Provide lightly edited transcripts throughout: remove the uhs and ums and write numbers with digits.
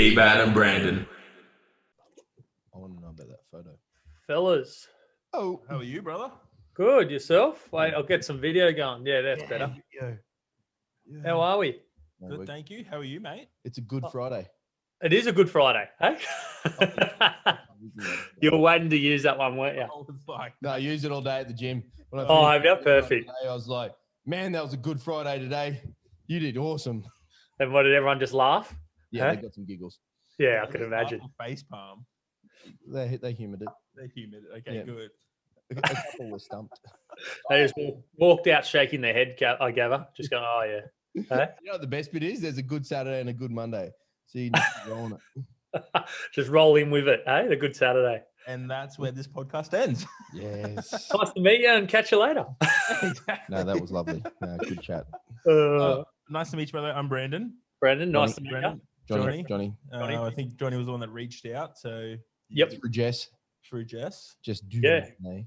B-Bad and Brandon. I want to know about that photo. Fellas. Oh, How are you, brother? Good. Yourself? Wait, I'll get some video going. Yeah, that's better. Yeah. How are we? No, Good, we're- thank you. How are you, mate? It's a good Friday. It is a good Friday, hey? You were waiting to use that one, weren't you? I was like, No, I used it all day at the gym. When I Oh, finished yeah, the gym perfect. today, I was like, man, that was a good Friday today. You did awesome. And what, did everyone just laugh? Yeah, Huh? they got some giggles. Yeah, I they could just imagine. laugh or face palm. They humoured it. They're humid. Okay, Yeah. good. A couple were stumped. They just walked out shaking their head, I gather. Just going, oh, yeah. Hey? You know what the best bit is? There's a good Saturday and a good Monday. So you need to roll on it. Just roll in with it, hey? The good Saturday. And that's where this podcast ends. Yes. Nice to meet you and catch you later. Exactly. No, that was lovely. No, good chat. Nice to meet you, brother. I'm Brandon. Brandon, nice to meet Brandon. Johnny. Johnny. I think Johnny was the one that reached out. So Yep. For Jess. through Jess. Just do Yeah. that, eh? you.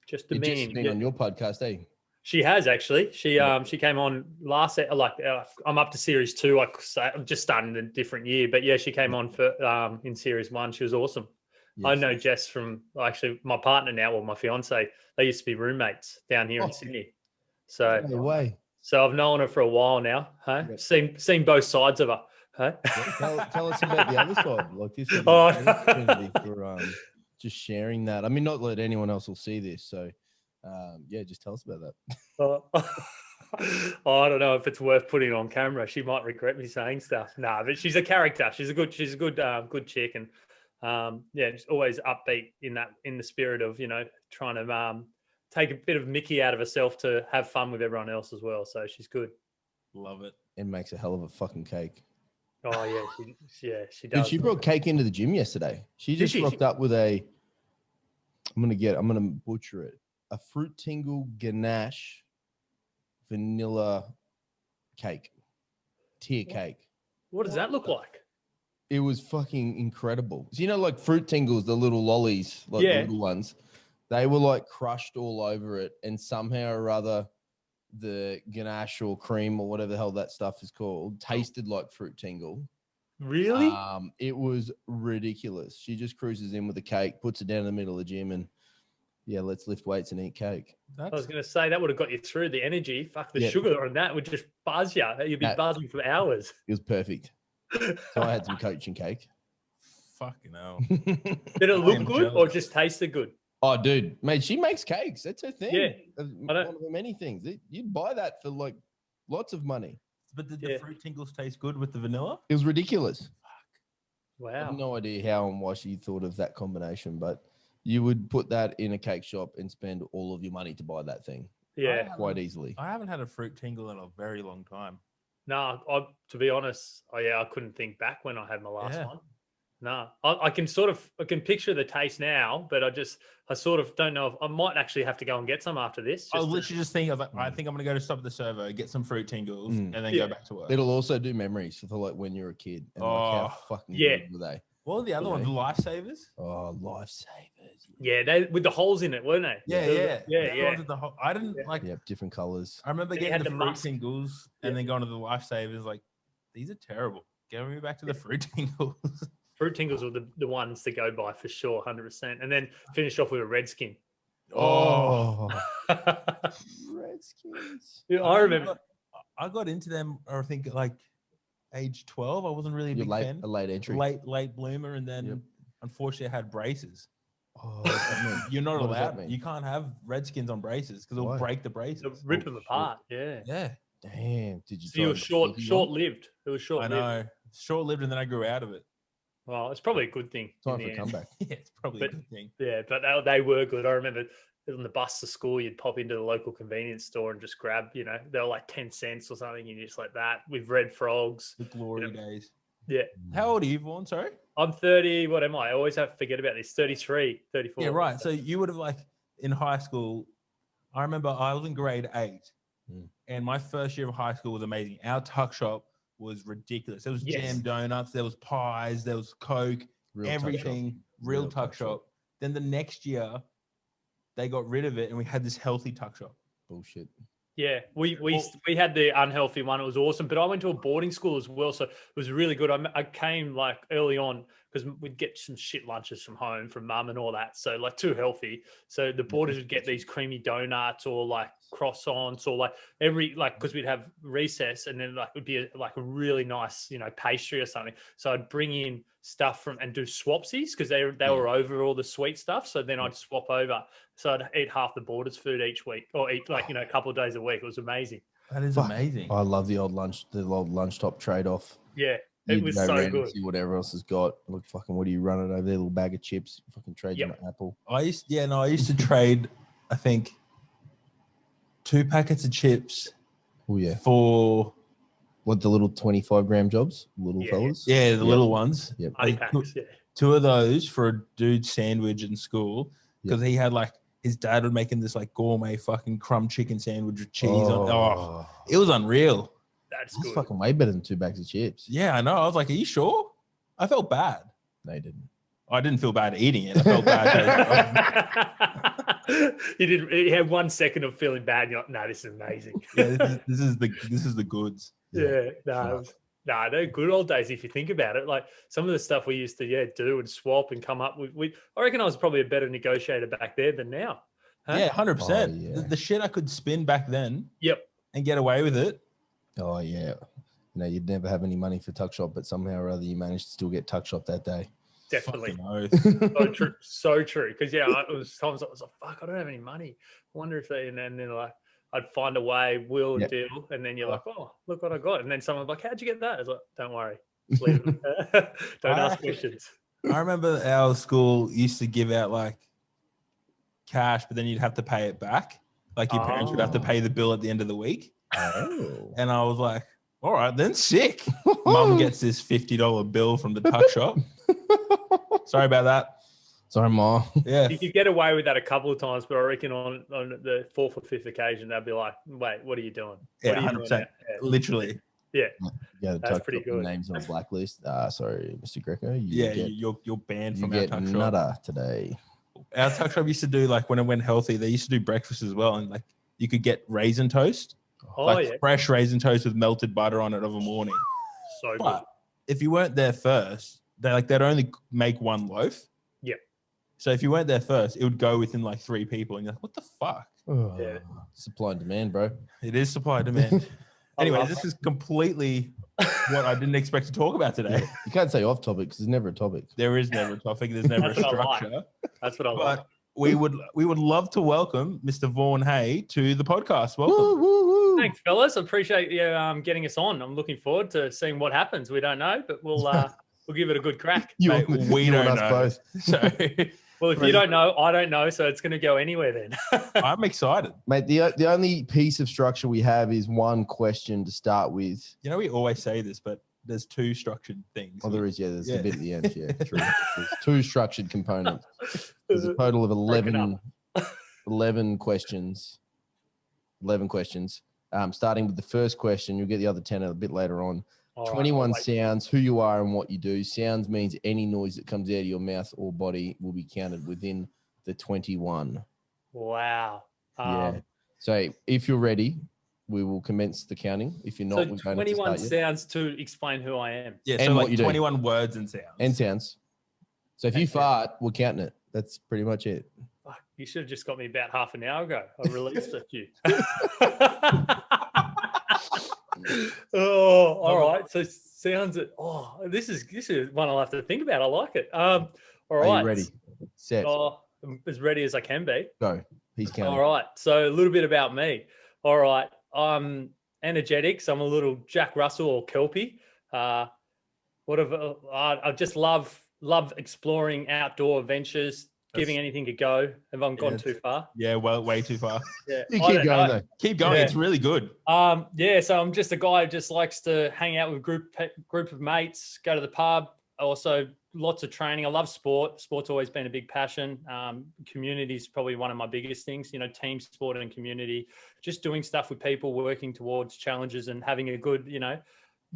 Just the Jess has man. been Yeah. on your podcast, eh? She has actually. She came on last. I'm up to series 2. I'm just starting a different year, but yeah, she came on for in series 1. She was awesome. I know Jess from actually my partner now, or my fiance. They used to be roommates down here in Sydney. So No way. So I've known her for a while now. Hey, Yep. seen both sides of her. Hey? Yeah, tell us about the other side. Like this is Oh. an opportunity for just sharing that. I mean, not that anyone else will see this. So yeah, just tell us about that. I don't know if it's worth putting on camera. She might regret me saying stuff. No, but she's a character. She's a good chick, and yeah, just always upbeat in the spirit of trying to take a bit of Mickey out of herself to have fun with everyone else as well. So she's good. Love it. And makes a hell of a fucking cake. Oh yeah, she Dude, does. she brought cake into the gym yesterday. She just rocked up with a. I'm gonna butcher it. A fruit tingle ganache vanilla cake, tier cake. What does that look like? It was fucking incredible. So, like fruit tingles, the little lollies, like the little ones, they were like crushed all over it, and somehow or other, the ganache or cream or whatever the hell that stuff is called tasted like fruit tingle. Really? It was ridiculous. She just cruises in with the cake, puts it down in the middle of the gym, and yeah, let's lift weights and eat cake. I was going to say that would have got you through the energy. Fuck, the sugar on that would just buzz you. You'd be buzzing for hours. It was perfect. So I had some coaching cake. Fucking hell. Did it look good or just tasted good? Oh, dude, mate, she makes cakes. That's her thing. Yeah, one of the many things. You'd buy that for like lots of money. But did the fruit tingles taste good with the vanilla? It was ridiculous. Wow. I have no idea how and why she thought of that combination, but you would put that in a cake shop and spend all of your money to buy that thing. Yeah. Quite easily. I haven't had a fruit tingle in a very long time. No, to be honest, I couldn't think back when I had my last one. No, I can picture the taste now, but I sort of don't know if I might actually have to go and get some after this. I was literally just thinking, I think I'm going to go to stop at the servo, get some fruit tingles, and then go back to work. It'll also do memories for like when you're a kid. And like how fucking good were they? What were the other ones? Lifesavers? Oh, lifesavers. Yeah, they with the holes in it, weren't they? Yeah. I didn't like. Yeah, different colors. I remember They getting had the the fruit musk. tingles and then going to the lifesavers. Like, these are terrible. Get me back to the fruit tingles. Fruit tingles were the ones to go by for sure, 100%. And then finish off with a Redskin. Oh, Redskins. Yeah, I remember. I got into them, I think, like age 12. I wasn't really a big fan. A late entry. Late bloomer. And then, unfortunately, I had braces. Oh, you're not What does that allowed. mean? You can't have Redskins on braces because it'll break the braces. They'll rip them apart. Yeah. Yeah. Damn. Did you? So you were short-lived. It was I short-lived. know. Short-lived, and then I grew out of it. Well, it's probably a good thing. Time in for the a end. comeback. Yeah, it's probably a good thing. Yeah, but they were good. I remember on the bus to school, you'd pop into the local convenience store and just grab, they were like 10 cents or something, and you're just like that with red frogs. The glory days. Yeah. How old are you, Vaughan? Sorry? I'm 30. What am I? I always have to forget about this. 33, 34. Yeah, right. So you would have in high school, I remember I was in grade 8 and my first year of high school was amazing. Our tuck shop was ridiculous. There was jam donuts, there was pies, there was Coke, everything, real tuck shop. Then the next year, they got rid of it and we had this healthy tuck shop. Bullshit. Yeah, we had the unhealthy one. It was awesome. But I went to a boarding school as well, so it was really good. I came like early on because we'd get some shit lunches from home from mum and all that. So like too healthy. So the boarders would get these creamy donuts or like croissants or like because we'd have recess and then like it would be like a really nice, pastry or something. So I'd bring in stuff and do swapsies because they were over all the sweet stuff. So then I'd swap over. So I'd eat half the boarders' food each week or eat like, a couple of days a week. It was amazing. That is amazing. I love the old lunchtop trade-off. Yeah. It was so good. See what everyone else has got. Look, fucking, what are you running over there? Little bag of chips. Fucking trade you an apple. I used to trade, I think, 2 packets of chips. Oh yeah. For what, the little 25-gram jobs, little fellas. Yeah, the little ones. Yep. 8 packs, 2 of those for a dude sandwich in school because he had like his dad would make him this like gourmet fucking crumb chicken sandwich with cheese on. Oh, it was unreal. That's good. good. Fucking way better than 2 bags of chips. Yeah, I know. I was like, are you sure? I felt bad. No, you didn't. I didn't feel bad eating it. I felt bad. You had 1 second of feeling bad. You're like, no, this is amazing. Yeah, this is the goods. Yeah, they're good old days if you think about it. Like some of the stuff we used to do and swap and come up with. I reckon I was probably a better negotiator back there than now. Huh? Yeah, 100%. The shit I could spin back then. Yep. And get away with it. Oh yeah. You'd never have any money for tuck shop, but somehow or other you managed to still get tuck shop that day. Definitely. So true. Because it was times I was like, fuck, I don't have any money. I wonder if they, and then like, I'd find a way, will and deal, and then you're like, oh, look what I got. And then someone's like, how'd you get that? I was like, don't worry. Leave it. Don't ask questions. I remember our school used to give out like cash, but then you'd have to pay it back. Like your parents would have to pay the bill at the end of the week. Oh. And I was like, all right, then sick. Mum gets this $50 bill from the tuck shop. Sorry about that. Sorry, Ma. Yeah. You could get away with that a couple of times, but I reckon on the 4th or 5th occasion, they'd be like, wait, what are you doing? Yeah, 100%. Literally. Yeah. Yeah, that's pretty good. Names on a blacklist. Sorry, Mr. Greco. You're banned from our tuck shop. Nutter today. Our tuck shop used to do, like, when it went healthy, they used to do breakfast as well. And, like, you could get raisin toast. Fresh raisin toast with melted butter on it of a morning. So but good. If you weren't there first, they'd only make 1 loaf. Yeah. So if you weren't there first, it would go within like 3 people, and you're like, "What the fuck?" Yeah. Supply and demand, bro. It is supply and demand. Anyway, this is completely what I didn't expect to talk about today. You can't say off topic because there's never a topic. There is never a topic. There's never a structure. That's what I like. We would love to welcome Mr. Vaughan Hay to the podcast. Welcome. Woo. Thanks, fellas. I appreciate you getting us on. I'm looking forward to seeing what happens. We don't know, but we'll give it a good crack. Mate, we don't know. Both. So, well, if you don't know, I don't know, so it's going to go anywhere then. I'm excited. Mate, the only piece of structure we have is 1 question to start with. We always say this, but there's 2 structured things. Oh, there is, there's a bit at the end, true. There's 2 structured components. There's a total of 11 questions. 11 questions. Starting with the first question, you'll get the other 10 a bit later on. 21 sounds, who you are and what you do. Sounds means any noise that comes out of your mouth or body will be counted within the 21. Wow. So if you're ready, we will commence the counting. If you're not, so we're going 21 to sounds to explain who I am. Yeah, and so what like you do. 21 words and sounds. And sounds. So if you fart, we're counting it. That's pretty much it. Fuck, you should have just got me about half an hour ago. I released a few. Oh, all right. So sounds it. Oh, this is one I'll have to think about. I like it. All right. Are you ready? Set. I'm as ready as I can be. Go. He's counting. All right. So a little bit about me. All right. I'm energetic. So I'm a little Jack Russell or Kelpie. I just love exploring outdoor adventures. Giving anything a go. Have I gone too far? Yeah, well, way too far. Yeah, you keep going though. Keep going. Yeah. It's really good. So I'm just a guy who just likes to hang out with group of mates, go to the pub. Also, lots of training. I love sport. Sport's always been a big passion. Community is probably one of my biggest things. Team sport and community. Just doing stuff with people, working towards challenges, and having a good,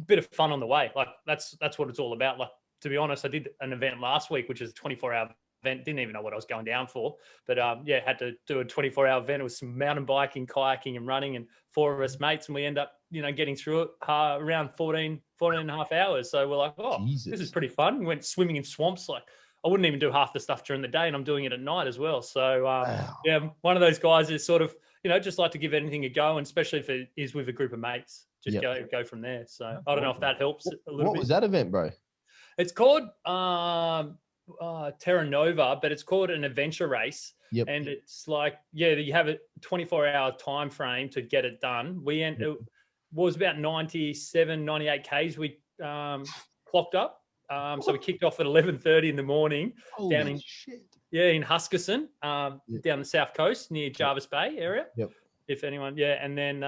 bit of fun on the way. Like that's what it's all about. Like, to be honest, I did an event last week, which is a 24-hour event. Didn't even know what I was going down for, but yeah, had to do a 24-hour event. It was some mountain biking, kayaking, and running, and 4 of us mates, and we end up, getting through it around 14 and a half hours. So we're like, oh, Jesus. This is pretty fun. We went swimming in swamps. Like, I wouldn't even do half the stuff during the day, and I'm doing it at night as well. So Wow. yeah, one of those guys is sort of, just like to give anything a go, and especially if it is with a group of mates, just go from there. So I don't know if that helps a little bit. What was that event, bro? It's called Terra Nova, but it's called an adventure race. Yep. And it's like, you have a 24-hour time frame to get it done. It was about 97, 98 Ks we clocked up. So we kicked off at 11:30 in the morning down in Huskisson, down the south coast near Jarvis Bay area. Yep. If anyone, and then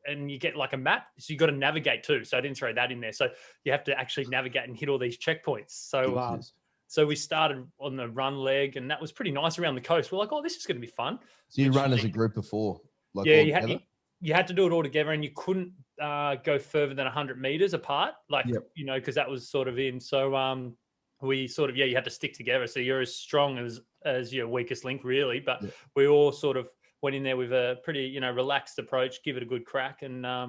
and you get like a map, so you got to navigate too. So I didn't throw that in there. So you have to actually navigate and hit all these checkpoints. So so we started on the run leg, and that was pretty nice around the coast. We're like, oh, this is going to be fun. So you run as a group of 4, like you had to do it all together, and you couldn't go further than 100 meters apart, like because that was sort of in. So we sort of you had to stick together. So you're as strong as your weakest link, really. But we all sort of went in there with a pretty relaxed approach, give it a good crack, and I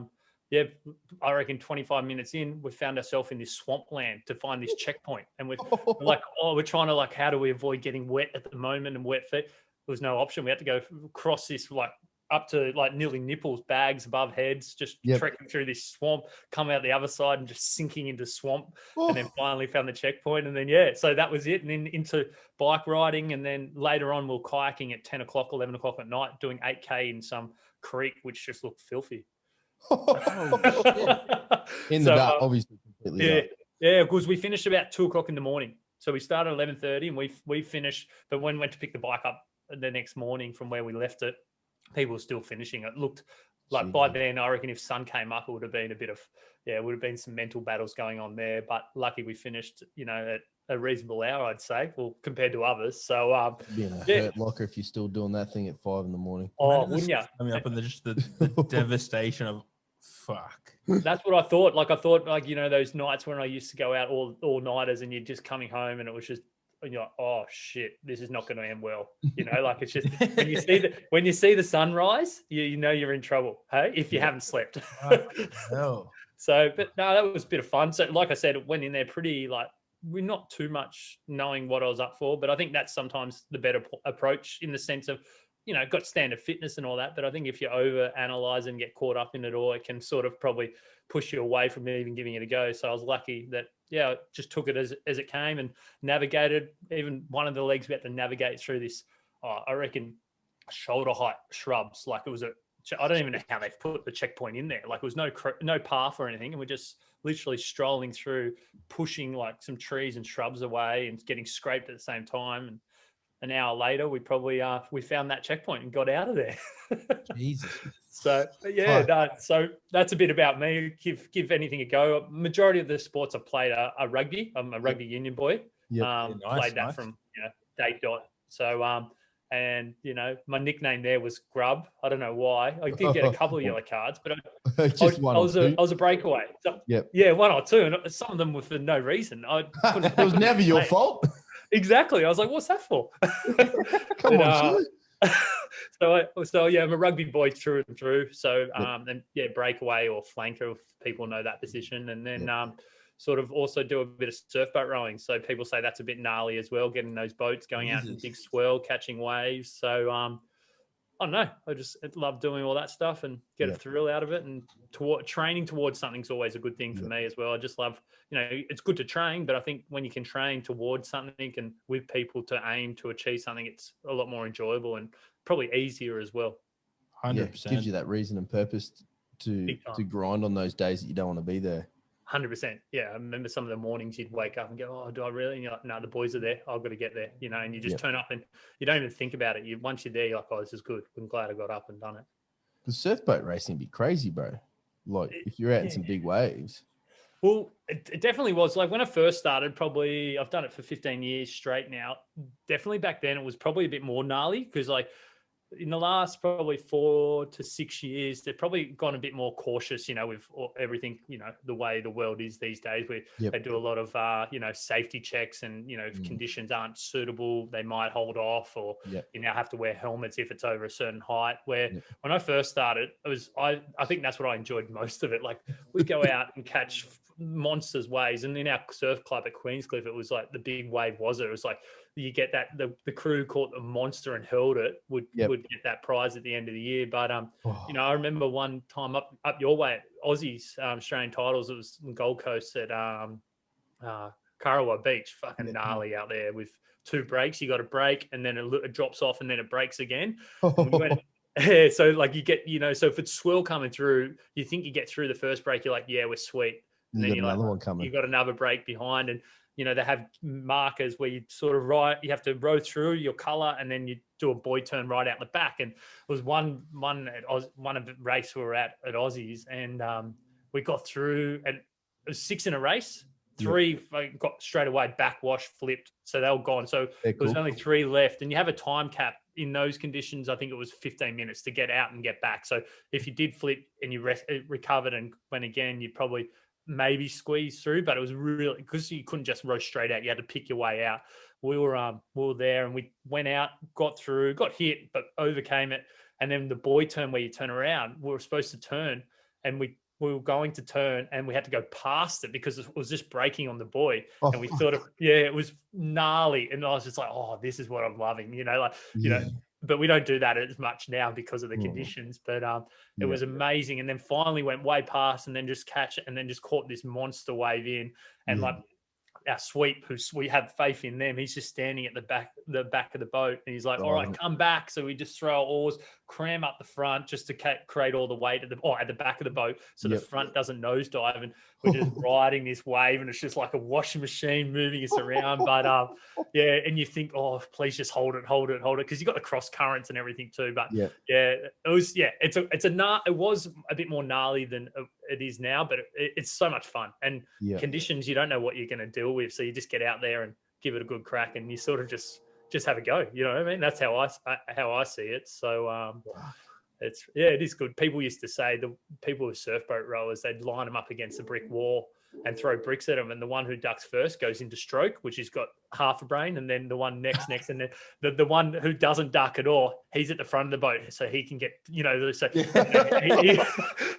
reckon 25 minutes in, we found ourselves in this swampland to find this checkpoint, and we're like, we're trying to like, how do we avoid getting wet at the moment and wet feet? There was no option. We had to go across this like up to like nearly nipples, bags above heads, just trekking through this swamp, come out the other side and just sinking into swamp, and then finally found the checkpoint. And then, so that was it. And then into bike riding. And then later on, we're kayaking at 10 o'clock, 11 o'clock at night, doing 8K in some creek, which just looked filthy. In the dark, obviously completely dark. Yeah, because we finished about 2 o'clock in the morning. So we started at 11:30 and we finished, but when we went to pick the bike up the next morning from where we left it, people were still finishing. It looked like by then, I reckon if sun came up, it would have been a bit of, it would have been some mental battles going on there. But lucky we finished, at a reasonable hour, I'd say, well, compared to others. So, being a hurt locker if you're still doing that thing at 5 in. Oh, wouldn't you? I mean, up in the devastation of fuck. That's what I thought. Like, those nights when I used to go out all nighters and you're just coming home and it was just, and you're like, oh shit, this is not going to end well. Like it's just when you see the sunrise, you know you're in trouble. Hey, if you haven't slept. No. So, but no, that was a bit of fun. So, like I said, it went in there pretty like we're not too much knowing what I was up for, but I think that's sometimes the better approach in the sense of, got standard fitness and all that. But I think if you over analyze and get caught up in it all, it can sort of probably push you away from even giving it a go. So I was lucky that, just took it as it came and navigated. Even one of the legs we had to navigate through this, I reckon, shoulder height shrubs. Like it was I don't even know how they've put the checkpoint in there. Like it was no path or anything. And we're just literally strolling through, pushing like some trees and shrubs away and getting scraped at the same time. And an hour later, we probably we found that checkpoint and got out of there. Jesus. So so that's a bit about me. Give anything a go. Majority of the sports I've played are rugby. I'm a rugby union boy. Played that from day dot. So and my nickname there was Grub. I don't know why. I did get a couple of yellow cards, but I was a breakaway. So, 1 or 2, and some of them were for no reason. It was never your fault. Exactly. I was like, what's that for? Come on, I'm a rugby boy through and through. So, breakaway or flanker, if people know that position. And then sort of also do a bit of surf boat rowing. So people say that's a bit gnarly as well, getting those boats going out in big swirl, catching waves. So, I don't know. I just love doing all that stuff and get a thrill out of it. And training towards something's always a good thing for me as well. I just love, it's good to train, but I think when you can train towards something and with people to aim to achieve something, it's a lot more enjoyable and probably easier as well. 100%. Gives you that reason and purpose to grind on those days that you don't want to be there. 100%. Yeah. I remember some of the mornings you'd wake up and go, oh, do I really? And you're like, no, the boys are there. I've got to get there, and you just turn up and you don't even think about it. Once you're there, you're like, oh, this is good. I'm glad I got up and done it. The surf boat racing would be crazy, bro. Like if you're out in some big waves. Well, it definitely was. Like when I first started, probably I've done it for 15 years straight now. Definitely back then it was probably a bit more gnarly because like in the last probably 4 to 6 years, they've probably gone a bit more cautious, with everything, the way the world is these days, where they do a lot of, safety checks and, if conditions aren't suitable, they might hold off, or you now have to wear helmets if it's over a certain height. Where when I first started, I think that's what I enjoyed most of it. Like, we go out and catch monsters waves, and in our surf club at Queenscliff, it was like the big wave was it was like you get that the crew caught the monster and held it would get that prize at the end of the year. But I remember one time up your way at Aussies, Australian titles, it was in Gold Coast at Karawa Beach, fucking gnarly out there with 2 breaks. You got a break and then it drops off and then it breaks again. And we went, so like you get, so if it's swirl coming through, you think you get through the first break, you're like, yeah, we're sweet. And then you got another one coming. You got another break behind, and they have markers where you sort of you have to row through your color, and then you do a buoy turn right out the back. And it was one of the race we were at Aussies, and we got through, and it was 6 in a race. 3 got straight away backwash, flipped, so they were gone. So there was only 3 left, and you have a time cap in those conditions. I think it was 15 minutes to get out and get back. So if you did flip and you recovered and went again, you'd probably maybe squeeze through, but it was really, because you couldn't just row straight out, you had to pick your way out. We were there, and we went out, got through, got hit, but overcame it. And then the buoy turn, where you turn around, we were supposed to turn, and we were going to turn, and we had to go past it because it was just breaking on the buoy. And we sort of, it was gnarly. And I was just like, oh, this is what I'm loving, but we don't do that as much now because of the conditions. But it was amazing. And then finally went way past, and then just catch it, and then just caught this monster wave in. And like our sweep, who we have faith in them, he's just standing at the back of the boat, and he's like, all right, come back. So we just throw our oars, cram up the front just to create all the weight at the back of the boat, so the front doesn't nosedive, and we're just riding this wave, and it's just like a washing machine moving us around. But and you think, oh, please just hold it, because you got the cross currents and everything too. But it was it was a bit more gnarly than it is now, but it's so much fun. And conditions, you don't know what you're going to deal with, so you just get out there and give it a good crack, and you sort of just have a go. You know what I mean? That's how I see it. So it is good. People used to say, the people with surfboat rowers, they'd line them up against a brick wall and throw bricks at them, and the one who ducks first goes into stroke, which has got half a brain, and then the one next, and then the one who doesn't duck at all, he's at the front of the boat, so he can get, so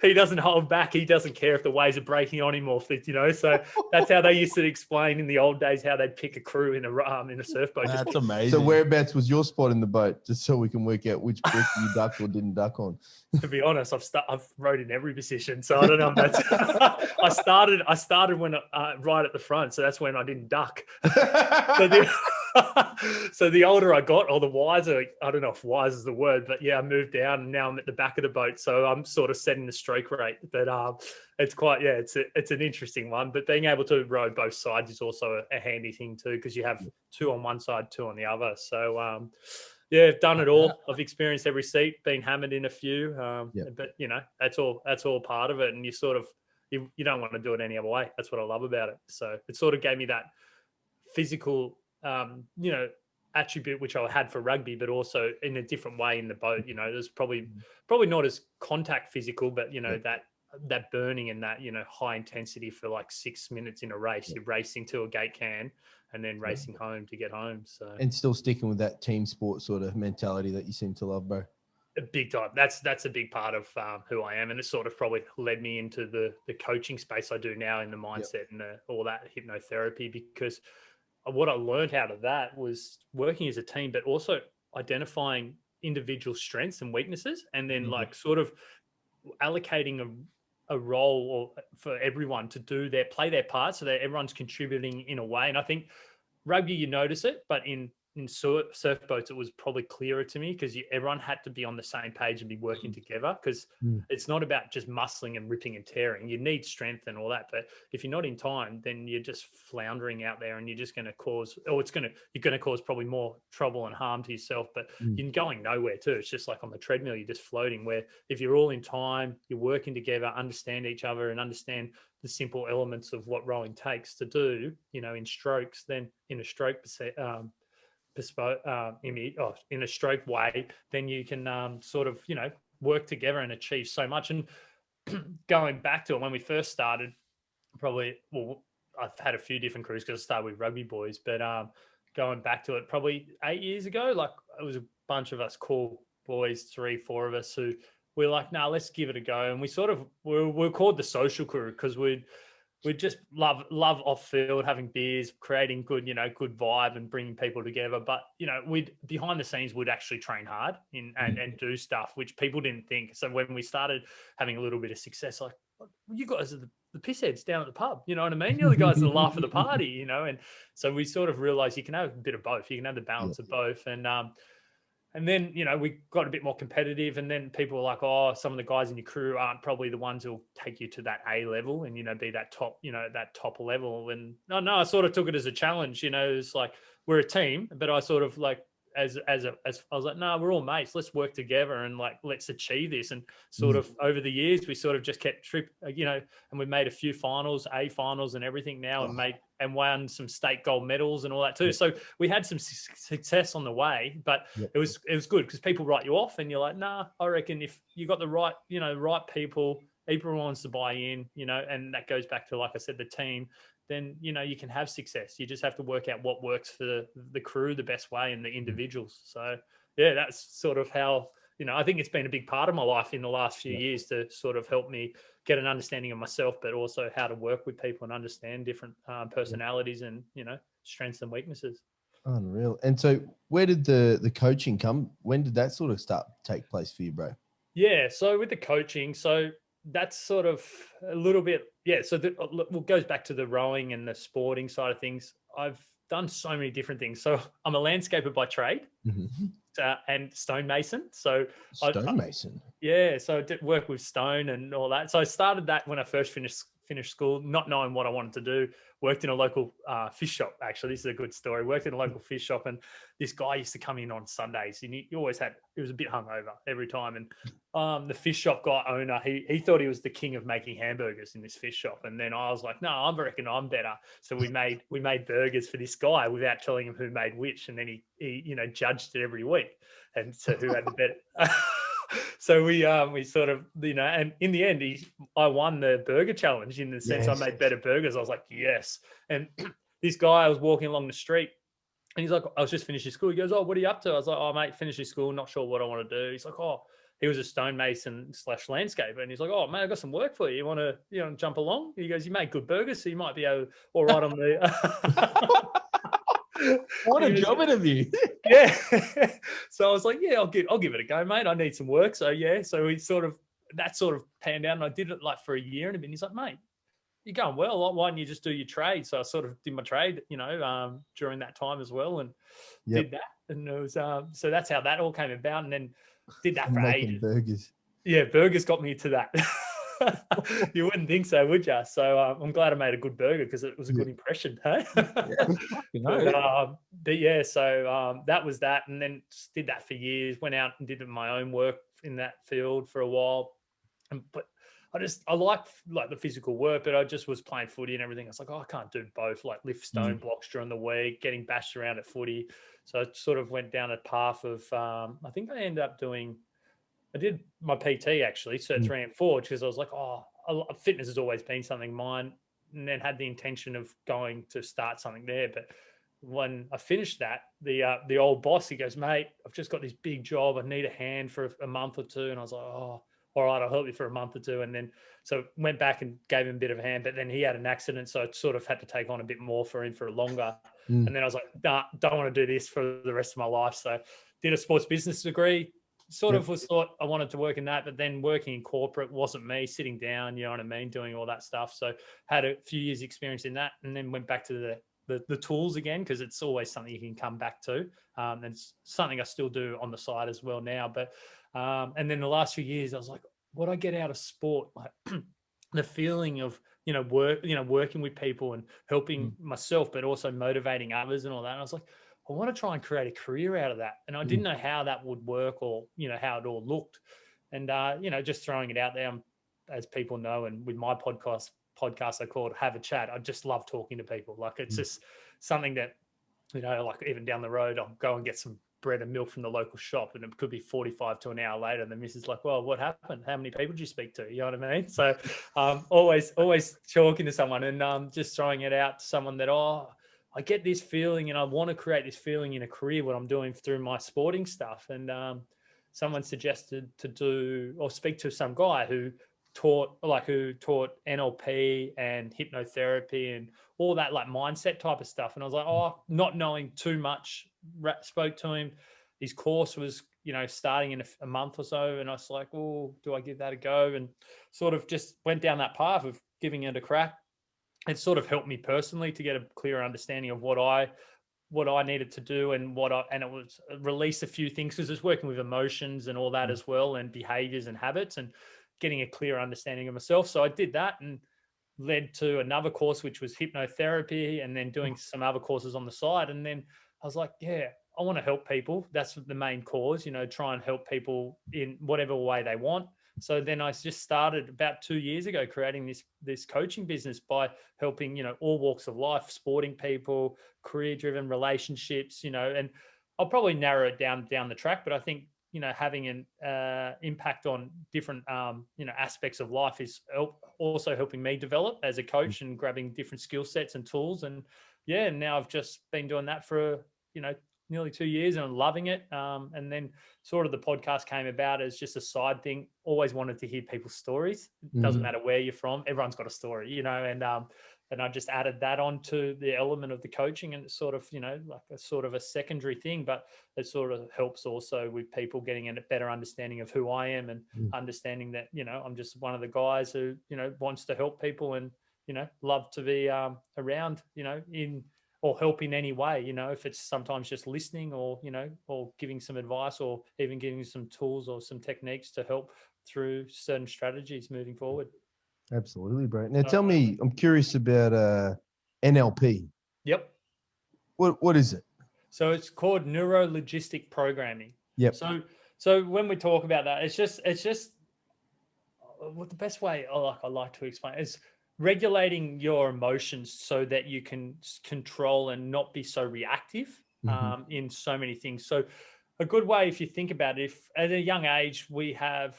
he doesn't hold back. He doesn't care if the waves are breaking on him or so that's how they used to explain in the old days how they'd pick a crew in a surfboat. That's amazing. So whereabouts was your spot in the boat, just so we can work out which brick you ducked or didn't duck on? To be honest, I've rowed in every position, so I don't know. That's I started when right at the front, so that's when I didn't duck. So the older I got, or the wiser, I don't know if wise is the word, but I moved down, and now I'm at the back of the boat, so I'm sort of setting the stroke rate. But it's quite, it's an interesting one. But being able to row both sides is also a handy thing too, because you have 2 on one side, 2 on the other. So I've done it all. I've experienced every seat, been hammered in a few, but that's all part of it. And you sort of, you don't want to do it any other way. That's what I love about it. So it sort of gave me that physical, attribute which I had for rugby, but also in a different way in the boat. There's probably not as contact physical, but that burning and that high intensity for like 6 minutes in a race. You're racing to a gate can and then racing home to get home. So, and still sticking with that team sport sort of mentality that you seem to love, bro. A big time. That's a big part of who I am, and it sort of probably led me into the coaching space I do now, in the mindset and all that hypnotherapy, because what I learned out of that was working as a team, but also identifying individual strengths and weaknesses, and then like sort of allocating a role for everyone to play their part, so that everyone's contributing in a way. And I think rugby, you notice it, but in surf boats, it was probably clearer to me, because everyone had to be on the same page and be working together, because it's not about just muscling and ripping and tearing. You need strength and all that, but if you're not in time, then you're just floundering out there, and you're just going to cause, you're going to cause probably more trouble and harm to yourself, but you're going nowhere too. It's just like on the treadmill, you're just floating, where if you're all in time, you're working together, understand each other, and understand the simple elements of what rowing takes to do, in strokes, then in a stroke bespoke in a stroke way, then you can sort of, work together and achieve so much. And going back to it, when we first started, I've had a few different crews because I started with rugby boys, but going back to it probably 8 years ago, like it was a bunch of us core boys, 3-4 of us who we're like, nah, let's give it a go. And we sort of we're called the social crew because we'd just love off field, having beers, creating good vibe and bringing people together. But, we'd behind the scenes, we'd actually train hard and do stuff, which people didn't think. So when we started having a little bit of success, like, you guys are the pissheads down at the pub, you know what I mean? You're the guys that laugh at the party, and so we sort of realized you can have a bit of both. You can have the balance of both. And then, we got a bit more competitive, and then people were like, oh, some of the guys in your crew aren't probably the ones who'll take you to that A level and, be that top, that top level. And no, I sort of took it as a challenge, it's like, we're a team, but I sort of like, as I was like, no, we're all mates. Let's work together and like, let's achieve this. And sort of over the years, we sort of just kept and we made a few finals, A finals and everything now, and won some state gold medals and all that too. So we had some success on the way, but it was good because people write you off and you're like, nah, I reckon if you got the right, right people wants to buy in, and that goes back to, like I said, the team, then, you can have success. You just have to work out what works for the crew the best way and the individuals. So, yeah, that's sort of how, I think it's been a big part of my life in the last few years to sort of help me get an understanding of myself, but also how to work with people and understand different personalities and, strengths and weaknesses. Unreal. And so where did the coaching come? When did that sort of take place for you, bro? Yeah. So with the coaching, that's sort of a little bit, so it goes back to the rowing and the sporting side of things. I've done so many different things. So I'm a landscaper by trade and stonemason. So stonemason. So I did work with stone and all that. So I started that when I first finished school, not knowing what I wanted to do. Worked in a local fish shop. Actually, this is a good story. Worked in a local fish shop, and this guy used to come in on Sundays. And he always he was a bit hungover every time. And the fish shop guy owner, he thought he was the king of making hamburgers in this fish shop. And then I was like, no, I reckon I'm better. So we made burgers for this guy without telling him who made which. And then he judged it every week, and so who had the better. So we sort of, and in the end, I won the burger challenge in the sense I made better burgers. I was like, yes. And this guy, I was walking along the street and he's like, I was just finishing school. He goes, oh, what are you up to? I was like, oh, mate, finishing school, not sure what I want to do. He's like, oh, he was a stonemason / landscaper. And he's like, oh, mate, I got some work for you. You want to jump along? He goes, you make good burgers, so you might be all right on the... What a job interview. Yeah. So I was like, yeah, I'll give it a go, mate. I need some work. So yeah, so that sort of panned out, and I did it like for a year and a bit. He's like, mate, you're going well. Why don't you just do your trade? So I sort of did my trade, during that time as well, and did that. And it was so that's how that all came about, and then did that for ages. Burgers. Yeah, burgers got me to that. You wouldn't think so, would you? So I'm glad I made a good burger because it was a good impression. Hey? But yeah, so that was that, and then did that for years. Went out and did my own work in that field for a while, but I like the physical work, but I just was playing footy and everything. I was like, oh, I can't do both, like lift stone blocks during the week, getting bashed around at footy. So I sort of went down a path of I think I ended up I did my PT actually, Cert 3 and 4, because I was like, oh, fitness has always been something mine, and then had the intention of going to start something there. But when I finished that, the old boss, he goes, mate, I've just got this big job. I need a hand for a month or two. And I was like, oh, all right, I'll help you for a month or two. And then so went back and gave him a bit of a hand, but then he had an accident, so I sort of had to take on a bit more for him for longer. And then I was like, nah, don't want to do this for the rest of my life. So did a sports business degree. Sort of thought I wanted to work in that, but then working in corporate wasn't me, sitting down, you know what I mean, doing all that stuff. So had a few years experience in that, and then went back to the tools again, because it's always something you can come back to. And it's something I still do on the side as well now. But and then the last few years, I was like, what do I get out of sport? Like the feeling of, working with people and helping myself, but also motivating others and all that. And I was like, I want to try and create a career out of that. And I didn't know how that would work or, how it all looked. And, just throwing it out there, as people know, and with my podcast I call it Have a Chat. I just love talking to people. Like it's just something that you know, like even down the road, I'll go and get some bread and milk from the local shop, and it could be 45 to an hour later. And the missus like, well, what happened? How many people did you speak to? You know what I mean? So always talking to someone and just throwing it out to someone that, oh, I get this feeling and I want to create this feeling in a career, what I'm doing through my sporting stuff. And someone suggested to do or speak to some guy who taught NLP and hypnotherapy and all that like mindset type of stuff. And I was like, oh, not knowing too much, spoke to him. His course was, you know, starting in a month or so. And I was like, oh, do I give that a go? And sort of just went down that path of giving it a crack. It sort of helped me personally to get a clearer understanding of what I needed to do and it was release a few things because it's working with emotions and all that as well, and behaviors and habits and getting a clear understanding of myself. So I did that and led to another course, which was hypnotherapy, and then doing some other courses on the side. And then I was like, yeah, I want to help people. That's the main cause, you know, try and help people in whatever way they want. So then I just started about 2 years ago creating this coaching business by helping, you know, all walks of life, sporting people, career-driven relationships, you know, and I'll probably narrow it down the track, but I think, you know, having an impact on different, you know, aspects of life is also helping me develop as a coach and grabbing different skill sets and tools. And yeah, now I've just been doing that for, you know, nearly 2 years and I'm loving it. And then sort of the podcast came about as just a side thing. Always wanted to hear people's stories. It doesn't matter where you're from. Everyone's got a story, you know, and I just added that onto the element of the coaching, and it's sort of, you know, like a sort of a secondary thing, but it sort of helps also with people getting a better understanding of who I am and understanding that, you know, I'm just one of the guys who, you know, wants to help people and, you know, love to be around, you know, in or help in any way, you know, if it's sometimes just listening or, you know, or giving some advice or even giving some tools or some techniques to help through certain strategies moving forward. Absolutely, bro. Now tell me, I'm curious about NLP. Yep. What is it? So it's called neuro-logistic programming. Yep. So when we talk about that, it's just what the best way I like to explain is regulating your emotions so that you can control and not be so reactive in so many things. So a good way, if you think about it, if at a young age we have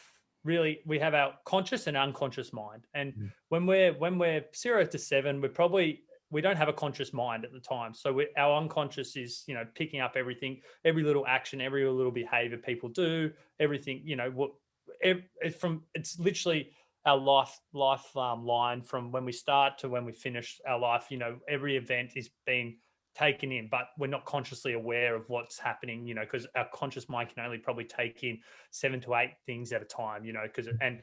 our conscious and unconscious mind, and when we're 0 to 7, we don't have a conscious mind at the time. So our unconscious is, you know, picking up everything, every little action, every little behavior people do, everything, you know, it's literally our lifeline from when we start to when we finish our life. You know, every event is being taken in, but we're not consciously aware of what's happening, you know, because our conscious mind can only probably take in 7 to 8 things at a time, you know, and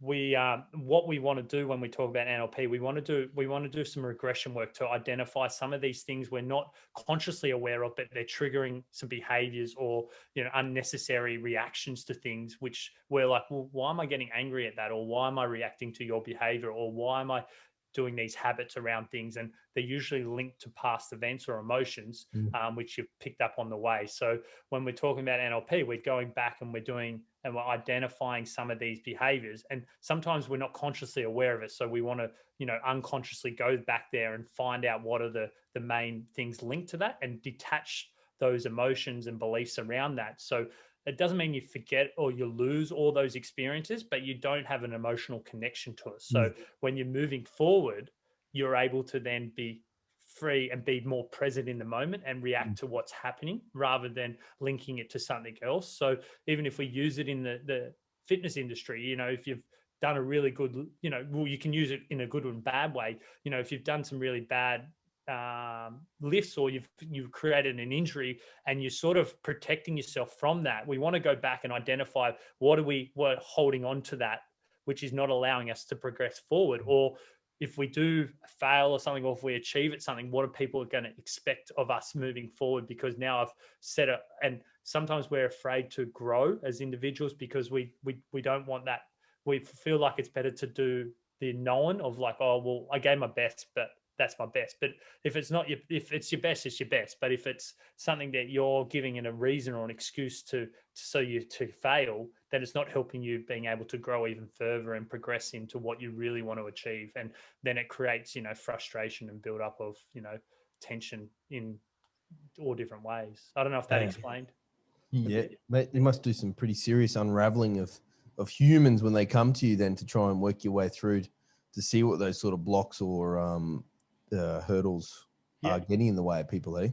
we what we want to do when we talk about NLP, we want to do some regression work to identify some of these things we're not consciously aware of, but they're triggering some behaviors or, you know, unnecessary reactions to things, which we're like, well, why am I getting angry at that? Or why am I reacting to your behavior? Or why am I doing these habits around things? And they're usually linked to past events or emotions, which you've picked up on the way. So when we're talking about NLP, we're going back and we're identifying some of these behaviors. And sometimes we're not consciously aware of it. So we want to, you know, unconsciously go back there and find out what are the main things linked to that and detach those emotions and beliefs around that. So it doesn't mean you forget or you lose all those experiences, but you don't have an emotional connection to it. So when you're moving forward, you're able to then be free and be more present in the moment and react to what's happening rather than linking it to something else. So even if we use it in the fitness industry, you know, if you've done a really good, you know, well, you can use it in a good and bad way. You know, if you've done some really bad lifts or you've created an injury and you're sort of protecting yourself from that, we want to go back and identify what we're holding on to that, which is not allowing us to progress forward. Or if we do fail or something, or if we achieve at something, what are people going to expect of us moving forward? Because now I've set it, and sometimes we're afraid to grow as individuals because we don't want that. We feel like it's better to do the known of like, oh, well, I gave my best, but that's my best. But if it's not if it's your best, it's your best. But if it's something that you're giving it a reason or an excuse to fail, then it's not helping you being able to grow even further and progress into what you really want to achieve. And then it creates, you know, frustration and build up of, you know, tension in all different ways. I don't know if that explained. Yeah, mate, you must do some pretty serious unraveling of humans when they come to you then to try and work your way through to see what those sort of blocks or hurdles are getting in the way of people, eh?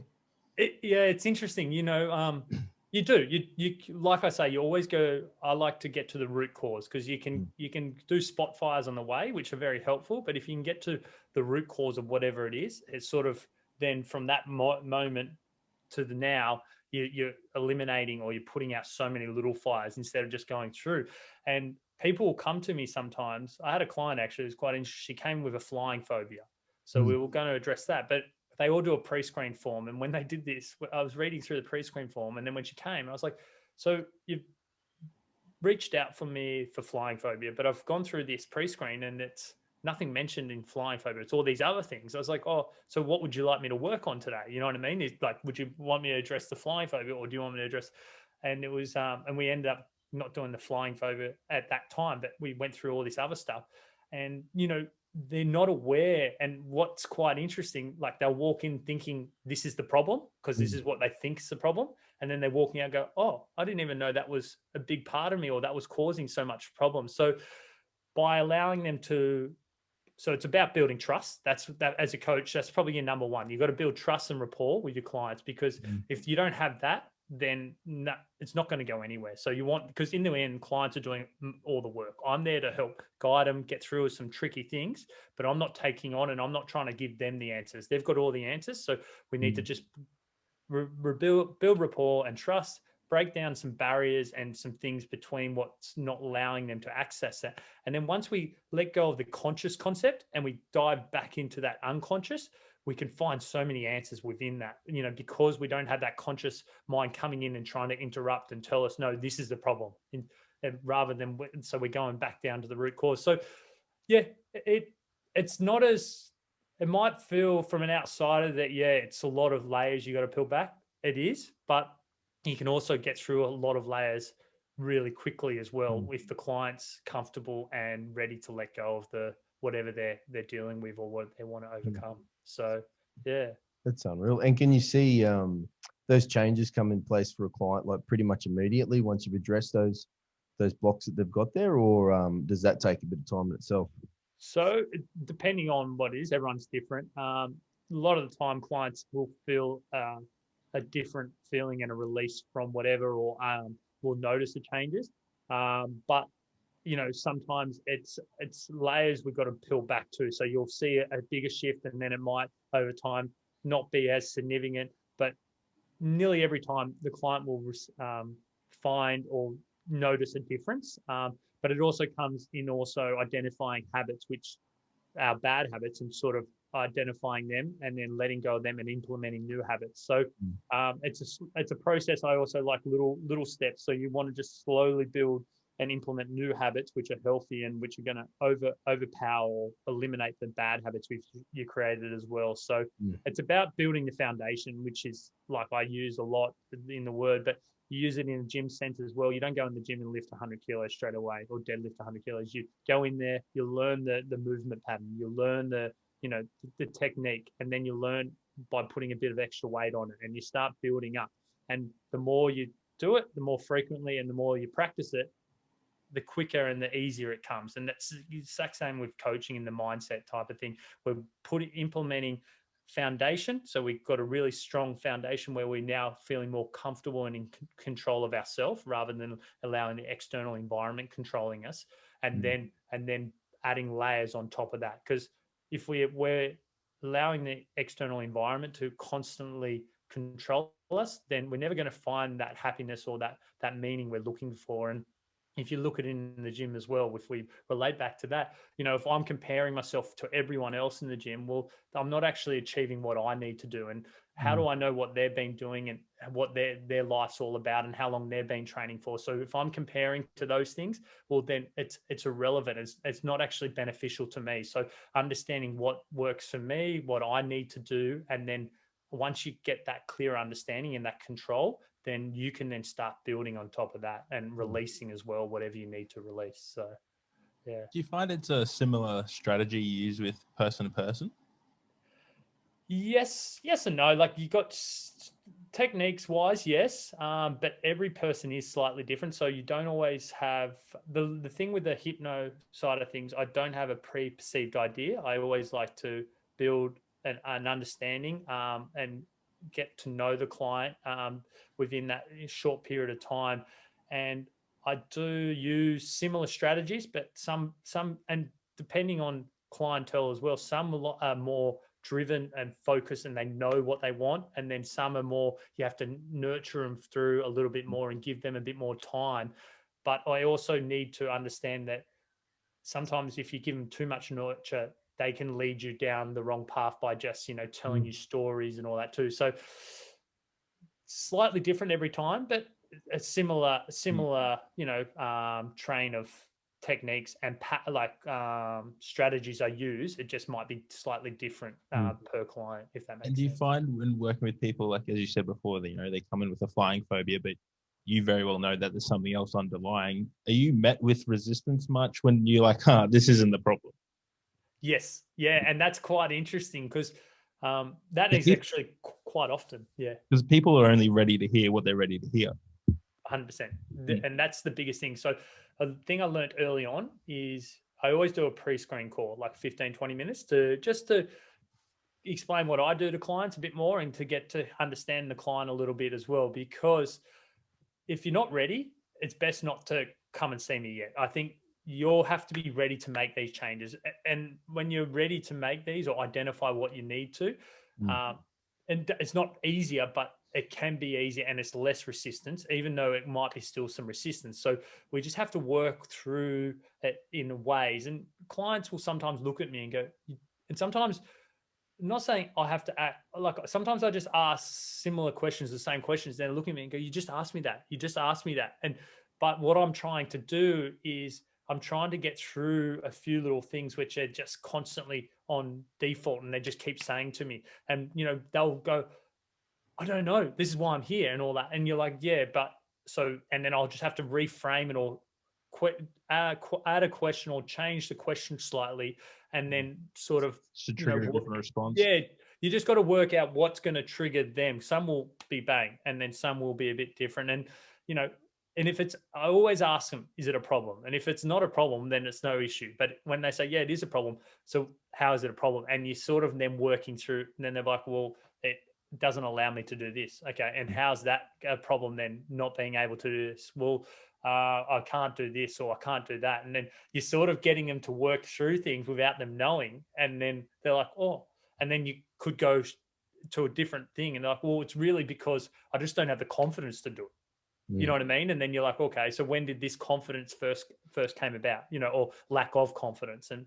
It's interesting. You know, you do. You like I say, you always go. I like to get to the root cause because you can do spot fires on the way, which are very helpful. But if you can get to the root cause of whatever it is, it's sort of then from that moment to the now, you're eliminating or you're putting out so many little fires instead of just going through. And people will come to me sometimes. I had a client actually who's quite interesting. She came with a flying phobia, so we were going to address that, but they all do a pre-screen form. And when they did this, I was reading through the pre-screen form. And then when she came, I was like, so you've reached out for me for flying phobia, but I've gone through this pre-screen and it's nothing mentioned in flying phobia. It's all these other things. I was like, oh, so what would you like me to work on today? You know what I mean? It's like, would you want me to address the flying phobia or do you want me to address, and it was, and we ended up not doing the flying phobia at that time, but we went through all this other stuff. And, you know, they're not aware. And what's quite interesting, like they'll walk in thinking this is the problem because this is what they think is the problem. And then they're walking out and go, oh, I didn't even know that was a big part of me or that was causing so much problems. So by allowing them to, so it's about building trust. That's that as a coach, that's probably your number one. You've got to build trust and rapport with your clients because if you don't have that, then it's not going to go anywhere. So you want, because in the end, clients are doing all the work. I'm there to help guide them, get through some tricky things, but I'm not taking on and I'm not trying to give them the answers. They've got all the answers. So we need to just build rapport and trust, break down some barriers and some things between what's not allowing them to access that. And then once we let go of the conscious concept and we dive back into that unconscious, we can find so many answers within that, you know, because we don't have that conscious mind coming in and trying to interrupt and tell us, no, this is the problem, and rather than, so we're going back down to the root cause. So yeah, it's not as, it might feel from an outsider that, yeah, it's a lot of layers you got to peel back. It is, but you can also get through a lot of layers really quickly as well if the client's comfortable and ready to let go of the whatever they're dealing with or what they want to overcome. So yeah, that's unreal. And can you see those changes come in place for a client like pretty much immediately once you've addressed those blocks that they've got there, or does that take a bit of time in itself? So depending on what it is, everyone's different. A lot of the time clients will feel a different feeling and a release from whatever, or will notice the changes. But you know, sometimes it's layers we've got to peel back to. So you'll see a bigger shift and then it might over time not be as significant, but nearly every time the client will find or notice a difference. But it also comes in also identifying habits, which are bad habits, and sort of identifying them and then letting go of them and implementing new habits. So it's a process. I also like little steps. So you want to just slowly build and implement new habits which are healthy and which are going to overpower or eliminate the bad habits which you created as well. So it's about building the foundation, which is like I use a lot in the word, but you use it in a gym center as well. You don't go in the gym and lift 100 kilos straight away or deadlift 100 kilos. You go in there, you learn the movement pattern, you learn the technique, and then you learn by putting a bit of extra weight on it, and you start building up. And the more you do it, the more frequently and the more you practice it, the quicker and the easier it comes. And that's the exact same with coaching and the mindset type of thing. We're implementing foundation. So we've got a really strong foundation where we're now feeling more comfortable and in control of ourselves rather than allowing the external environment controlling us. And then adding layers on top of that. Because if we're allowing the external environment to constantly control us, then we're never going to find that happiness or that meaning we're looking for. And if you look at it in the gym as well, if we relate back to that, if I'm comparing myself to everyone else in the gym, well, I'm not actually achieving what I need to do. And how do I know what they've been doing and what their life's all about and how long they've been training for? So if I'm comparing to those things, well, then it's irrelevant. It's not actually beneficial to me. So understanding what works for me, what I need to do, and then once you get that clear understanding and that control, then you can then start building on top of that and releasing as well, whatever you need to release. So, yeah. Do you find it's a similar strategy you use with person to person? Yes and no. Like you got Techniques wise, yes, but every person is slightly different. So you don't always have the thing with the hypno side of things. I don't have a preconceived idea. I always like to build an understanding and get to know the client within that short period of time. And I do use similar strategies, but some and depending on clientele as well, some are more driven and focused and they know what they want, and then some are more, you have to nurture them through a little bit more and give them a bit more time. But I also need to understand that sometimes if you give them too much nurture, they can lead you down the wrong path by just telling you stories and all that too. So slightly different every time, but a similar train of techniques and strategies I use. It just might be slightly different per client, if that makes sense. And do you find when working with people, like as you said before, that they come in with a flying phobia, but you very well know that there's something else underlying. Are you met with resistance much when you're like, this isn't the problem? Yes. Yeah. And that's quite interesting because that is actually quite often. Yeah. Because people are only ready to hear what they're ready to hear. 100%. And that's the biggest thing. So a thing I learned early on is I always do a pre-screen call, like 15, 20 minutes to explain what I do to clients a bit more and to get to understand the client a little bit as well. Because if you're not ready, it's best not to come and see me yet. I think you'll have to be ready to make these changes. And when you're ready to make these or identify what you need to, and it's not easier, but it can be easier and it's less resistance, even though it might be still some resistance. So we just have to work through it in ways. And clients will sometimes look at me and go, and sometimes, I'm not saying I have to act like, sometimes I just ask similar questions, the same questions. They're looking at me and go, you just asked me that. You just asked me that. But what I'm trying to do is I'm trying to get through a few little things which are just constantly on default and they just keep saying to me. And, they'll go, I don't know, this is why I'm here and all that. And you're like, yeah, but so, and then I'll just have to reframe it or add a question or change the question slightly and then sort of to trigger a different response. Yeah, you just got to work out what's going to trigger them. Some will be bang, and then some will be a bit different. And and if it's, I always ask them, is it a problem? And if it's not a problem, then it's no issue. But when they say, yeah, it is a problem, so how is it a problem? And you sort of then working through, and then they're like, well, it doesn't allow me to do this. Okay, and how's that a problem then? Not being able to do this? Well, I can't do this or I can't do that. And then you're sort of getting them to work through things without them knowing. And then they're like, oh, and then you could go to a different thing. And they're like, well, it's really because I just don't have the confidence to do it. You know what I mean? And then you're like, okay, so when did this confidence first came about, or lack of confidence? And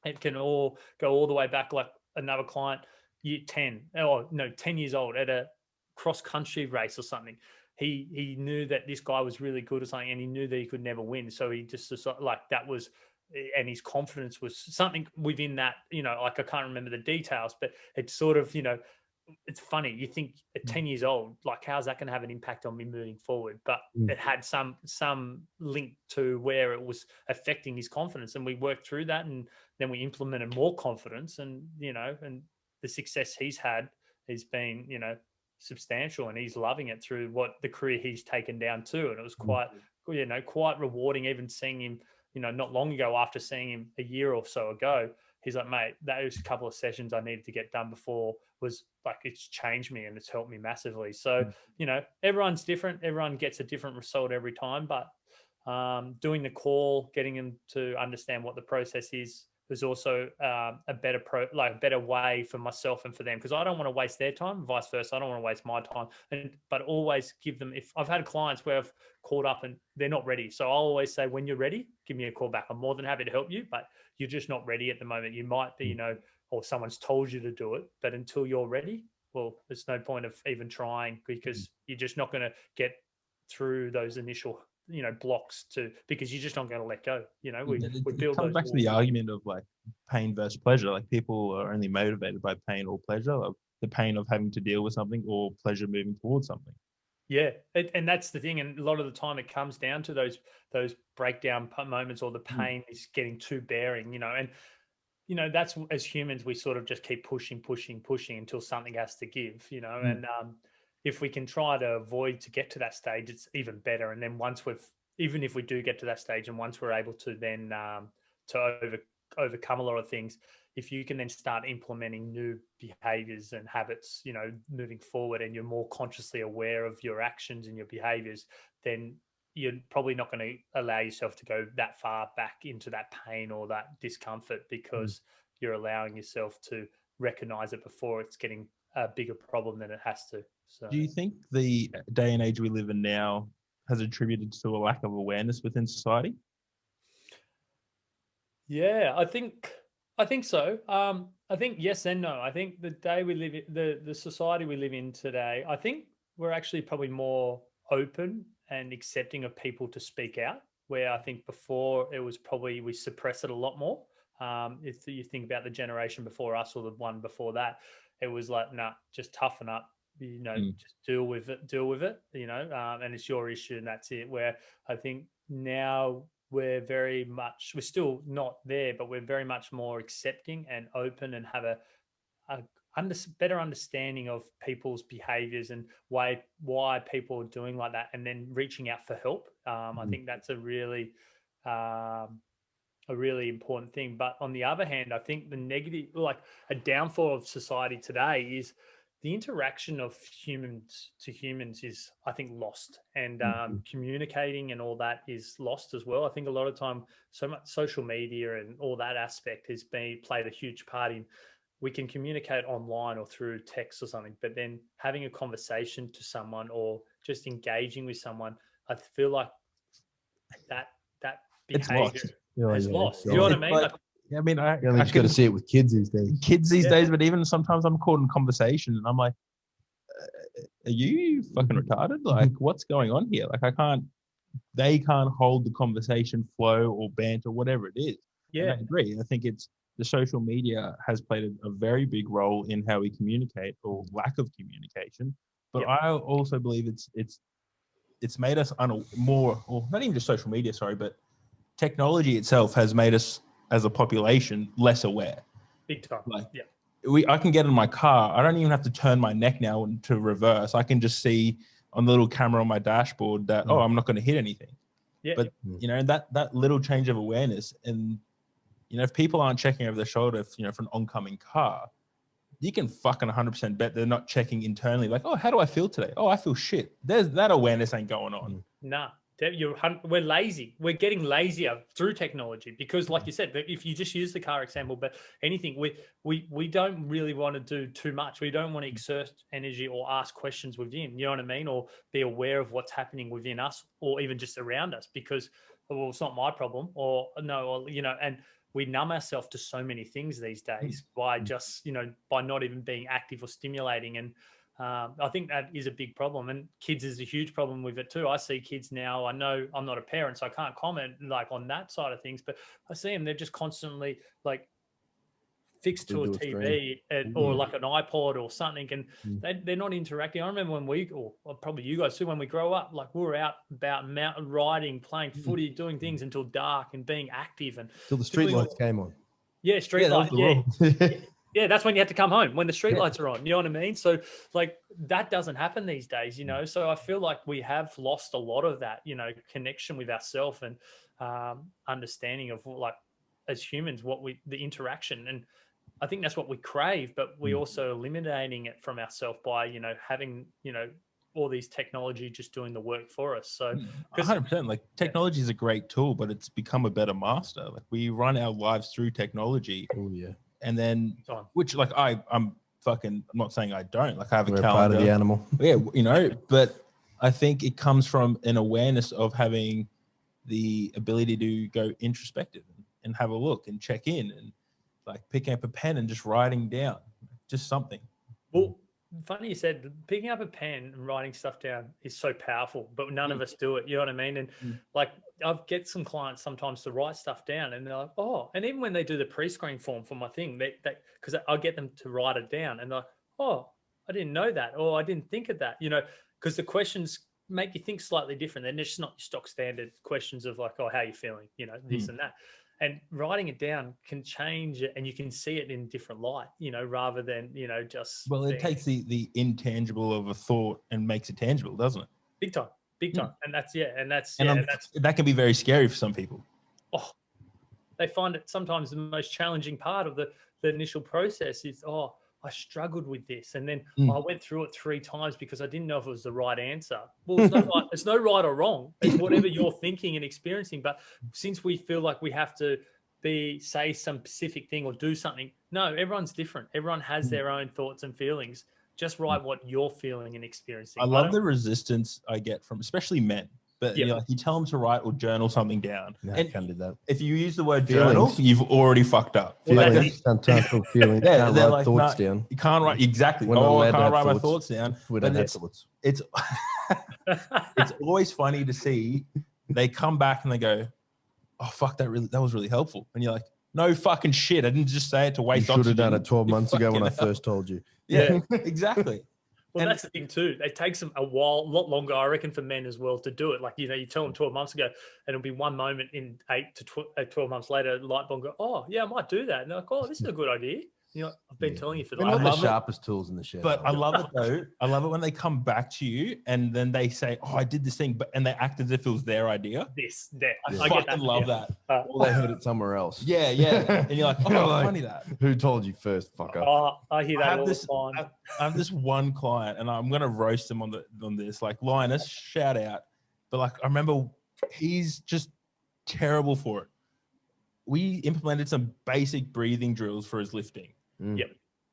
it can all go all the way back. Like another client, year 10 years old at a cross country race or something. He knew that this guy was really good or something, and he knew that he could never win. So he just like that was, and his confidence was something within that, like I can't remember the details, but it's sort of, it's funny. You think at 10 years old, like, how's that going to have an impact on me moving forward? But it had some link to where it was affecting his confidence. And we worked through that, and then we implemented more confidence, and, and the success he's had has been, substantial, and he's loving it through what the career he's taken down too. And it was quite rewarding, even seeing him, not long ago, after seeing him a year or so ago. He's like, mate, those couple of sessions I needed to get done before was like, it's changed me and it's helped me massively. So, everyone's different. Everyone gets a different result every time, but doing the call, getting them to understand what the process is, there's also a better way for myself and for them, because I don't want to waste their time, vice versa. I don't want to waste my time, but always give them, if I've had clients where I've called up and they're not ready. So I'll always say, when you're ready, give me a call back. I'm more than happy to help you, but you're just not ready at the moment. You might be, or someone's told you to do it, but until you're ready, well, there's no point of even trying, because you're just not going to get through those initial blocks because you're just not going to let go. We build comes back to the argument of like pain versus pleasure. Like, people are only motivated by pain or pleasure, like the pain of having to deal with something or pleasure moving towards something. Yeah, and that's the thing. And a lot of the time it comes down to those breakdown moments, or the pain is getting too bearing, and that's, as humans, we sort of just keep pushing until something has to give, and if we can try to avoid to get to that stage, it's even better. And then even if we do get to that stage, and once we're able to then overcome a lot of things, if you can then start implementing new behaviors and habits, moving forward, and you're more consciously aware of your actions and your behaviors, then you're probably not going to allow yourself to go that far back into that pain or that discomfort, because you're allowing yourself to recognize it before it's getting a bigger problem than it has to. So, do you think the day and age we live in now has attributed to a lack of awareness within society? Yeah, I think so. I think yes and no. I think the day we live in, the society we live in today, I think we're actually probably more open and accepting of people to speak out, where I think before it was probably we suppress it a lot more. If you think about the generation before us or the one before that, it was like, nah, just toughen up, just deal with it, and it's your issue and that's it. Where I think now we're still not there, but we're very much more accepting and open, and have a better understanding of people's behaviors and why people are doing like that, and then reaching out for help. I think that's a really important thing. But on the other hand, I think the negative, like a downfall of society today, is the interaction of humans to humans is, I think, lost, and communicating and all that is lost as well. I think a lot of time, so much social media and all that aspect has played a huge part in, we can communicate online or through text or something, but then having a conversation to someone or just engaging with someone, I feel like that behavior has lost. You know what I mean? I just got to see it with kids these days. But even sometimes I'm caught in conversation and I'm like, are you fucking retarded? Like, what's going on here? Like, they can't hold the conversation flow or banter, whatever it is. Yeah. And I agree. I think the social media has played a very big role in how we communicate, or lack of communication. But I also believe it's made us more, or not even just social media, but technology itself has made us as a population less aware. Big time. Like, I can get in my car. I don't even have to turn my neck now to reverse. I can just see on the little camera on my dashboard that, I'm not going to hit anything. Yeah. But, that little change of awareness, and, if people aren't checking over their shoulder, for an oncoming car, you can fucking 100% bet they're not checking internally. Like, how do I feel today? I feel shit. That awareness ain't going on. Nah. We're lazy. We're getting lazier through technology, because, like you said, if you just use the car example, but anything, we don't really want to do too much. We don't want to exert energy or ask questions within, you know what I mean, or be aware of what's happening within us, or even just around us, because, well, it's not my problem, or no, or, and we numb ourselves to so many things these days by just, by not even being active or stimulating. And I think that is a big problem, and kids is a huge problem with it too. I see kids now, I know I'm not a parent, so I can't comment like on that side of things, but I see them, they're just constantly like fixed to a TV or like an iPod or something, and they're not interacting. I remember when or probably you guys too, when we grow up, like we were out about mountain riding, playing footy, doing things until dark and being active, and till the street lights came on. Yeah, street lights. Yeah, that's when you had to come home, when the street lights are on. You know what I mean? So like that doesn't happen these days, So I feel like we have lost a lot of that, connection with ourselves and understanding of, like, as humans, the interaction. And I think that's what we crave, but we also eliminating it from ourselves by, having, all these technology just doing the work for us. So 100%, like technology is a great tool, but it's become a better master. Like we run our lives through technology. Oh yeah. And then, which like I'm not saying I don't, like I have We're a calendar. Part of the animal. Yeah, but I think it comes from an awareness of having the ability to go introspective and have a look and check in, and like picking up a pen and just writing down just something. Well, funny you said picking up a pen and writing stuff down is so powerful, but none of us do it. You know what I mean? And like I get some clients sometimes to write stuff down, and they're like, and even when they do the pre-screen form for my thing, they because I'll get them to write it down, and they're like, I didn't know that, or I didn't think of that, because the questions make you think slightly different. They're just not your stock standard questions of like, how are you feeling, this and that. And writing it down can change it, and you can see it in different light, rather than, just. Well, it takes the intangible of a thought and makes it tangible, doesn't it? Big time. And that's, that can be very scary for some people. Oh, they find it sometimes the most challenging part of the initial process is, I struggled with this. And then I went through it 3 times because I didn't know if it was the right answer. Well, it's no right or wrong. It's whatever you're thinking and experiencing. But since we feel like we have to say some specific thing or do something, no, everyone's different. Everyone has their own thoughts and feelings. Just write what you're feeling and experiencing. I love the resistance I get from especially men. But you tell them to write or journal something down. No, I can't do that. If you use the word journal, you've already fucked up. Feelings, sometimes feelings. Yeah, they're like, thoughts down. You can't write exactly. I can't write my thoughts down. We don't have thoughts. It's always funny to see they come back and they go, "Oh fuck, that was really helpful." And you're like, "No fucking shit! I didn't just say it to waste oxygen." You should have done it 12 months ago when I first told you. Yeah, exactly. Well, that's the thing too. It takes them a lot longer, I reckon, for men as well to do it. Like, you tell them 12 months ago, and it'll be one moment in 8 to 12 months later, light bulb go, "Oh, yeah, I might do that." And they're like, "Oh, this is a good idea." I've been telling you for the We're not the sharpest tools in the shed. But I love it though. I love it when they come back to you and then they say, "Oh, I did this thing," and they act as if it was their idea. I get that. Love that. Or they heard it somewhere else. Yeah. And you're like, "Oh, funny that." Who told you first, fucker? I hear that all the time. I have this one client, and I'm gonna roast him on this. Like, Linus, shout out. But like, I remember he's just terrible for it. We implemented some basic breathing drills for his lifting. Yep.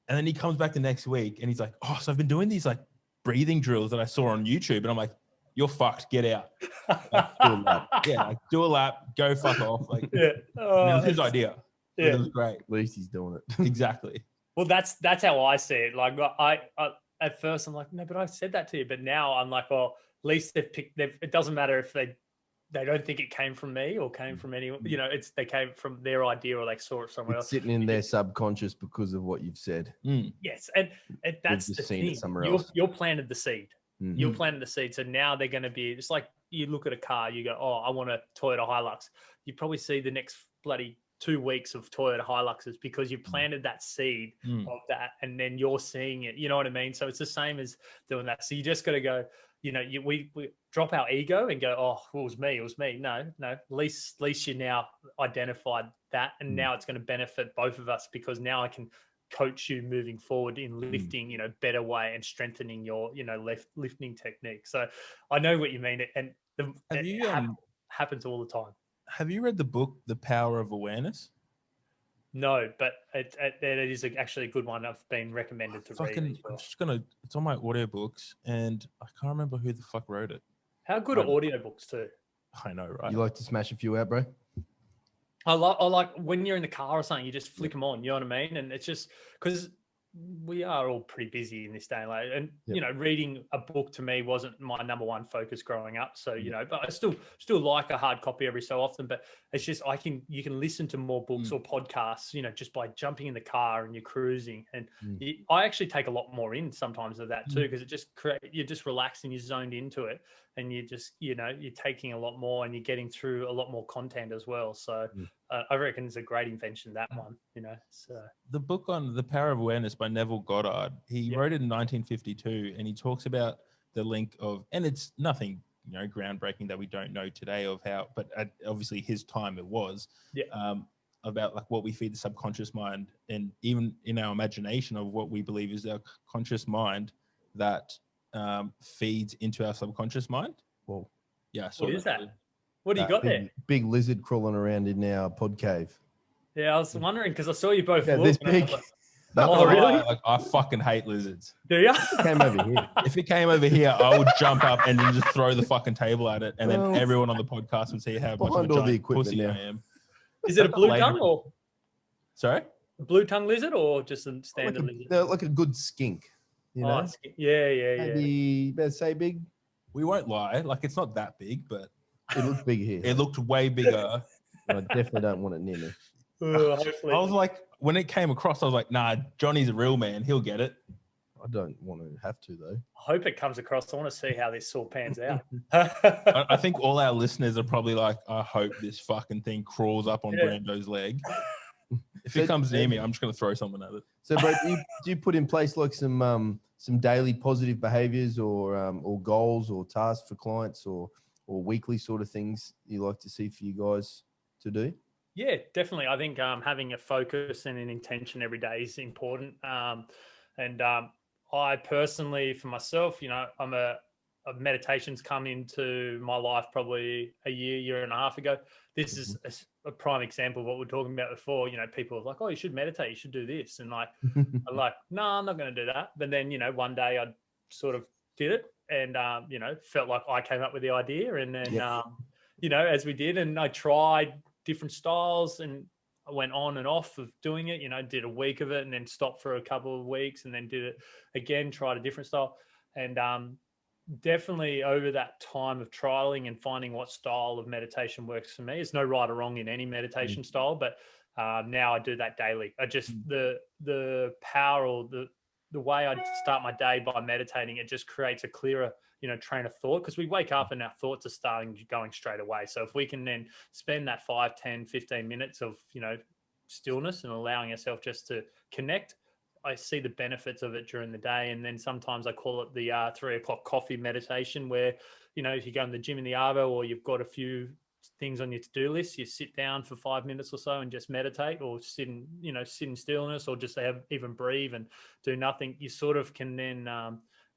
And then he comes back the next week and he's like, "Oh, so I've been doing these like breathing drills that I saw on YouTube." And I'm like, "You're fucked. Get out." Like, do a lap. Yeah, like, do a lap. Go fuck off. Like, it was his idea. Yeah, it was great. At least he's doing it. Exactly. Well, that's how I see it. Like, I at first I'm like, "No, but I said that to you." But now I'm like, "Well, at least they've picked. It doesn't matter if they don't think it came from me or came from anyone. They came from their idea or they saw it somewhere else. Sitting in their subconscious because of what you've said. Yes, and that's the thing. You're planted the seed. Mm-hmm. You're planting the seed. So now they're going to be, it's like you look at a car, you go, "Oh, I want a Toyota Hilux." You probably see the next bloody 2 weeks of Toyota Hiluxes because you planted that seed of that, and then you're seeing it. You know what I mean? So it's the same as doing that. So you just got to go, we drop our ego and go, "Oh, it was me. No. At least you now identified that, and now it's going to benefit both of us because now I can coach you moving forward in lifting, better way and strengthening your, lifting technique." So I know what you mean, and happens all the time. Have you read the book, The Power of Awareness? No, but it is actually a good one. I've been recommended to read. I'm just it's on my audiobooks, and I can't remember who the fuck wrote it. How good are audiobooks too? I know, right? You like to smash a few out, bro? I like when you're in the car or something, you just flick them on. You know what I mean? And it's just because we are all pretty busy in this day and and reading a book to me wasn't my number one focus growing up. So but I still like a hard copy every so often. But it's just you can listen to more books or podcasts, just by jumping in the car and you're cruising. And I actually take a lot more in sometimes of that too, because it just you're just relaxed and you're zoned into it, and you just you're taking a lot more and you're getting through a lot more content as well. So I reckon it's a great invention, that one. So the book on The Power of Awareness by Neville Goddard, he wrote it in 1952, and he talks about the link of, and it's nothing groundbreaking that we don't know today of how, but at obviously his time it was about like what we feed the subconscious mind, and even in our imagination of what we believe is our conscious mind that feeds into our subconscious mind. Well, yeah. What is that? What do you got there? Big lizard crawling around in our pod cave. Yeah, I was wondering because I saw you both. Yeah, this big. Oh, really? I fucking hate lizards. Do you? Came over here. If it came over here, I would jump up and then just throw the fucking table at it, and then everyone on the podcast would see how much of a giant pussy I am. Is it a blue tongue or? Sorry? A blue tongue lizard or just a standard lizard? Like a good skink. Yeah. Maybe let's say big. We won't lie. Like, it's not that big, but it looked big here. It looked way bigger. I definitely don't want it near me. I was like, when it came across, I was like, "Nah, Johnny's a real man. He'll get it." I don't want to have to though. I hope it comes across. I want to see how this all pans out. I think all our listeners are probably like, I hope this fucking thing crawls up on Brando's leg. If it comes near me, I'm just going to throw something at it. So, bro, do you put in place like some daily positive behaviors or goals or tasks for clients or weekly sort of things you like to see for you guys to do? Yeah, definitely. I think having a focus and an intention every day is important. I personally, for myself, meditation's come into my life probably a year and a half ago. This is a prime example of what we're talking about before. People are like, oh, you should meditate, you should do this. And I'm like, no, I'm not going to do that. But then, one day I sort of did it and, felt like I came up with the idea. And then, as we did, and I tried different styles and I went on and off of doing it, did a week of it and then stopped for a couple of weeks and then did it again, tried a different style. And definitely over that time of trialing and finding what style of meditation works for me. There's no right or wrong in any meditation style, but now I do that daily. I just, the power or the way I start my day by meditating, it just creates a clearer, train of thought, because we wake up and our thoughts are going straight away. So if we can then spend that 5, 10, 15 minutes of, stillness and allowing ourselves just to connect, I see the benefits of it during the day. And then sometimes I call it the 3 o'clock coffee meditation, where, if you go in the gym in the Arvo or you've got a few things on your to-do list, you sit down for 5 minutes or so and just meditate, or sit in stillness, or just even breathe and do nothing. You sort of can then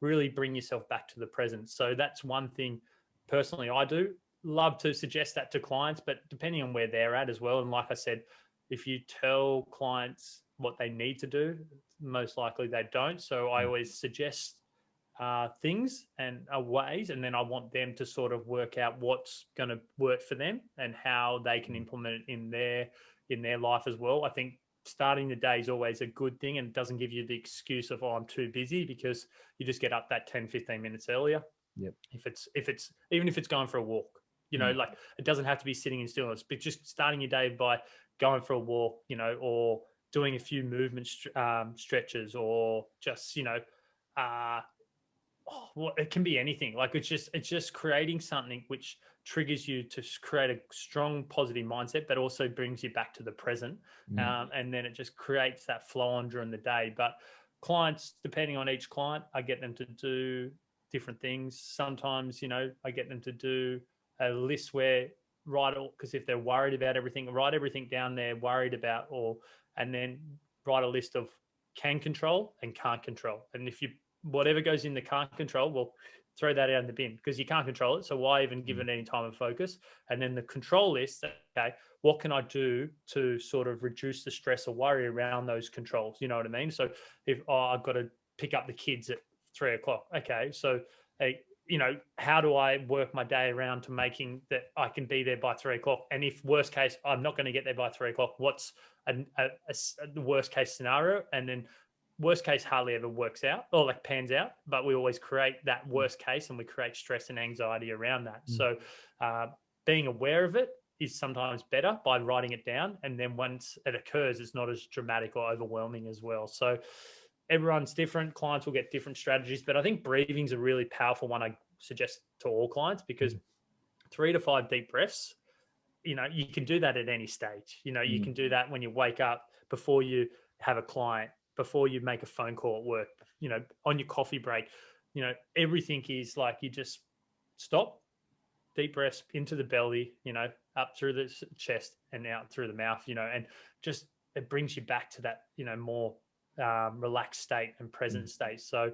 really bring yourself back to the present. So that's one thing personally I do. Love to suggest that to clients, but depending on where they're at as well. And like I said, if you tell clients what they need to do, most likely they don't. So I always suggest things and ways, and then I want them to sort of work out what's going to work for them and how they can implement it in their life as well. I think starting the day is always a good thing, and it doesn't give you the excuse of, oh, I'm too busy, because you just get up that 10, 15 minutes earlier. Yep. Even if it's going for a walk, like it doesn't have to be sitting in stillness, but just starting your day by going for a walk, or doing a few movement stretches, or just, it can be anything. Like it's just creating something which triggers you to create a strong positive mindset, but also brings you back to the present. And then it just creates that flow on during the day. But clients, depending on each client, I get them to do different things. Sometimes, I get them to do a list where because if they're worried about everything, write everything down they're worried about, and then write a list of can control and can't control. And if whatever goes in the can't control, well, throw that out in the bin, because you can't control it. So why even give it any time and focus? And then the control list, okay, what can I do to sort of reduce the stress or worry around those controls? You know what I mean? So if I've got to pick up the kids at 3 o'clock, okay, so how do I work my day around to making that I can be there by 3 o'clock? And if worst case, I'm not going to get there by 3 o'clock, what's the worst case scenario? And then worst case hardly ever works out or like pans out, but we always create that worst case, and we create stress and anxiety around that. So being aware of it is sometimes better by writing it down. And then once it occurs, it's not as dramatic or overwhelming as well. So everyone's different. Clients will get different strategies, but I think breathing is a really powerful one I suggest to all clients, because 3 to 5 deep breaths, you can do that at any stage. You can do that when you wake up, before you have a client, before you make a phone call at work, on your coffee break. Everything is like, you just stop, deep breaths into the belly, up through the chest and out through the mouth, and just, it brings you back to that, more relaxed state and present state. So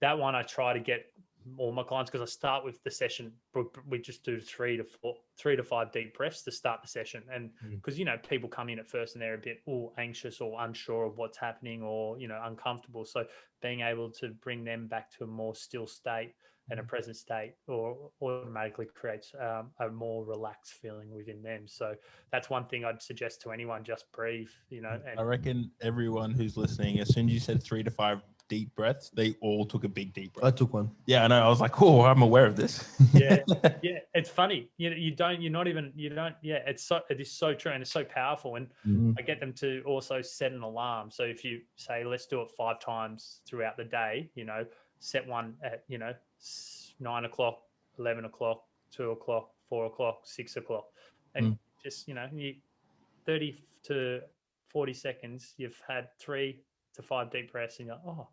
that one I try to get all my clients, because I start with the session, we just do 3 to 5 deep breaths to start the session. And because people come in at first and they're a bit anxious or unsure of what's happening, or uncomfortable, so being able to bring them back to a more still state and a present state, or automatically creates a more relaxed feeling within them. So that's one thing I'd suggest to anyone: just breathe. And I reckon everyone who's listening, as soon as you said 3 to 5 deep breaths, they all took a big deep breath. I took one. Yeah, I know. I was like, oh, I'm aware of this. Yeah. It's funny. It is so true and it's so powerful. And I get them to also set an alarm. So if you say, let's do it 5 times throughout the day, set one at, 9 o'clock, 11 o'clock, 2 o'clock, 4 o'clock, 6 o'clock. And just, 30 to 40 seconds, you've had 3 to 5 deep breaths and you're like, oh,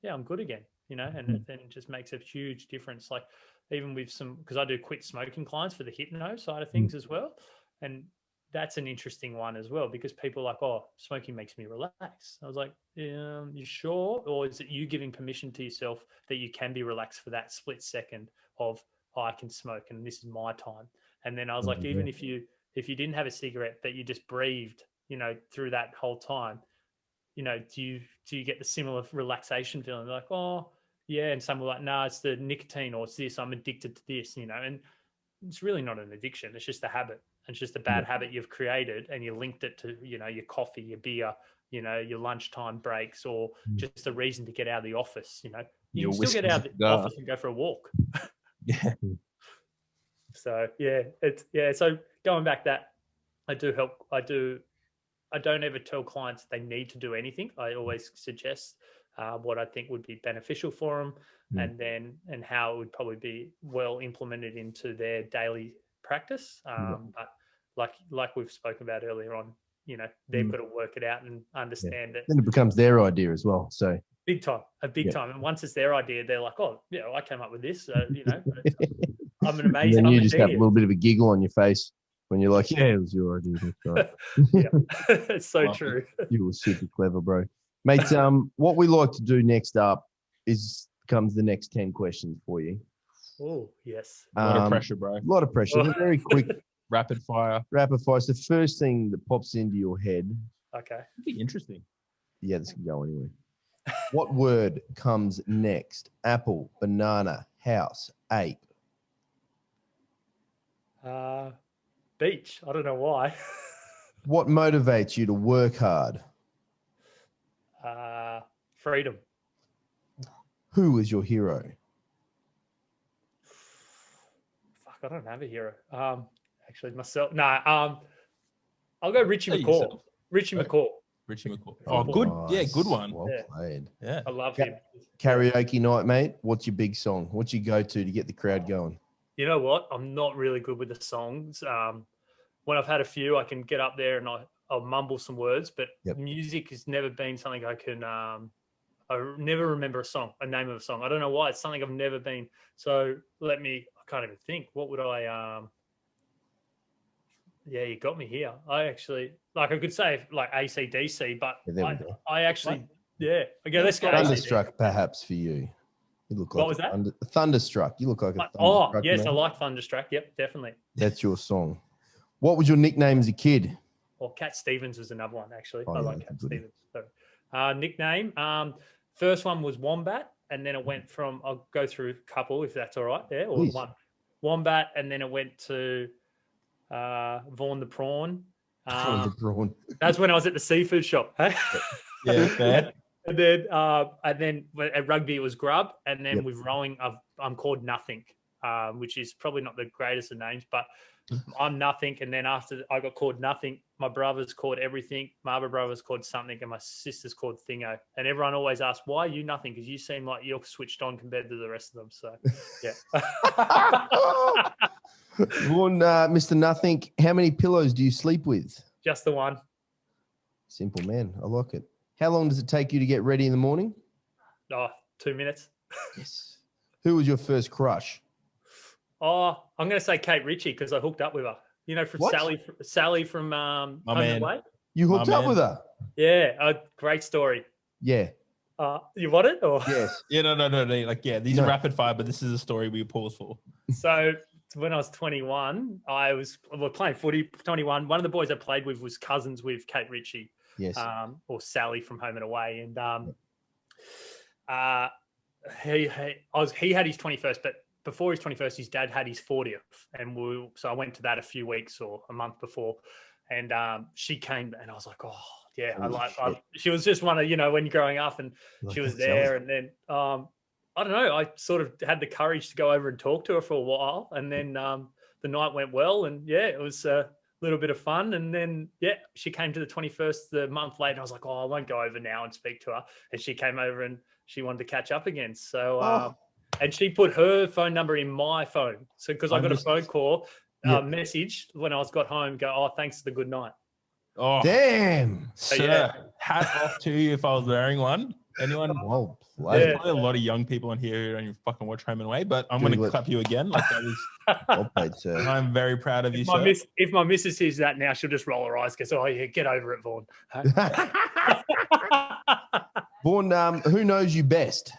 yeah, I'm good again, and then it just makes a huge difference. Like even with because I do quit smoking clients for the hypno side of things as well. And that's an interesting one as well, because people are like, oh, smoking makes me relax. I was like, you sure? Or is it you giving permission to yourself that you can be relaxed for that split second of, oh, I can smoke and this is my time. And then I was like, even if you didn't have a cigarette, that you just breathed, through that whole time, do you get the similar relaxation feeling? Like, oh, yeah. And some were like, no, it's the nicotine, or it's this, I'm addicted to this, and it's really not an addiction. It's just a habit. It's just a bad habit you've created, and you linked it to, your coffee, your beer, your lunchtime breaks, or just a reason to get out of the office. You can still get out of the office and go for a walk. Yeah. So So going back, that I don't ever tell clients they need to do anything. I always suggest what I think would be beneficial for them, and how it would probably be well implemented into their daily practice. But like we've spoken about earlier on, they've got to work it out and understand it. Then it becomes their idea as well. So big time. And once it's their idea, they're like, oh, yeah, I came up with this. I'm an amazing. And then you just have a little bit of a giggle on your face when you're like, yeah, it was your idea. Right. Yeah, it's so true. You were super clever, bro. Mate, what we like to do next up comes the next 10 questions for you. Oh, yes. A lot of pressure, bro. A lot of pressure. Very quick. Rapid fire. So the first thing that pops into your head. Okay. It'd be interesting. Yeah, this can go anywhere. What word comes next? Apple, banana, house, ape. Beach. I don't know why. What motivates you to work hard? Freedom. Who is your hero? Fuck, I don't have a hero. Actually, myself. I'll go Richie McCaw. Richie McCaw. Oh, good. Nice. Yeah, good one. Well played. Yeah. I love him. Karaoke night, mate. What's your big song? What's your go-to to get the crowd going? You know what? I'm not really good with the songs. When I've had a few, I can get up there and I'll mumble some words, but music has never been something I can. I never remember a name of a song. I don't know why. It's something I've never been. So I can't even think. What would I? Yeah, you got me here. I actually I could say like AC/DC, but I actually Okay, let's go. Thunderstruck, perhaps for you. You look like what was that? Thunderstruck. You look like a Oh, yes, man. I like Thunderstruck. Yep, definitely. That's your song. What was your nickname as a kid? Well, Cat Stevens was another one, actually. I like Cat Stevens. So, nickname. First one was Wombat, and then it went from, I'll go through a couple if that's all right. Yeah, or one. Wombat, and then it went to Vaughan the Prawn. Vaughan the Prawn. That's when I was at the seafood shop. Yeah, fair. And then at rugby it was Grub, and then with rowing I'm called Nothing, which is probably not the greatest of names, but I'm Nothing. And then after I got called Nothing, my brother's called Everything, my other brother's called Something, and my sister's called Thingo. And everyone always asks, why are you Nothing? Because you seem like you're switched on compared to the rest of them. So yeah. Vaughan, Mr. Nothing, how many pillows do you sleep with? Just the one. Simple, man. I like it. How long does it take you to get ready in the morning? 2 minutes. Yes. Who was your first crush? Oh, I'm going to say Kate Ritchie because I hooked up with her. You know, from What? Sally from Home and Away. You hooked up with her? Yeah, great story. Yeah. You want it? Or? Yes. Yeah, no. Like, yeah, these are rapid fire, but this is a story we pause for. So when I was 21, we're playing footy. 21. One of the boys I played with was cousins with Kate Ritchie. Yes. Or Sally from Home and Away, and he had his 21st, but before his 21st, his dad had his 40th, and so I went to that a few weeks or a month before, and she came, and I was like, oh yeah, she was just one of, you know, when you're growing up, and she was there, and then I don't know, I sort of had the courage to go over and talk to her for a while, and then the night went well, and yeah, it was a little bit of fun, and then she came to the 21st the month later. I was like, oh, I won't go over now and speak to her, and she came over and she wanted to catch up again. So and she put her phone number in my phone, so because I got a phone call message when I got home, go, oh, thanks for the good night. Oh damn, sir, hat off to you if I was wearing one. Anyone? Well there's probably a lot of young people in here who don't even fucking watch Home and Away, but I'm going to clap you again. Like that was well played, sir. I'm very proud of you, sir. If my missus sees that now, she'll just roll her eyes, goes, oh yeah, get over it, Vaughan. Vaughan, who knows you best?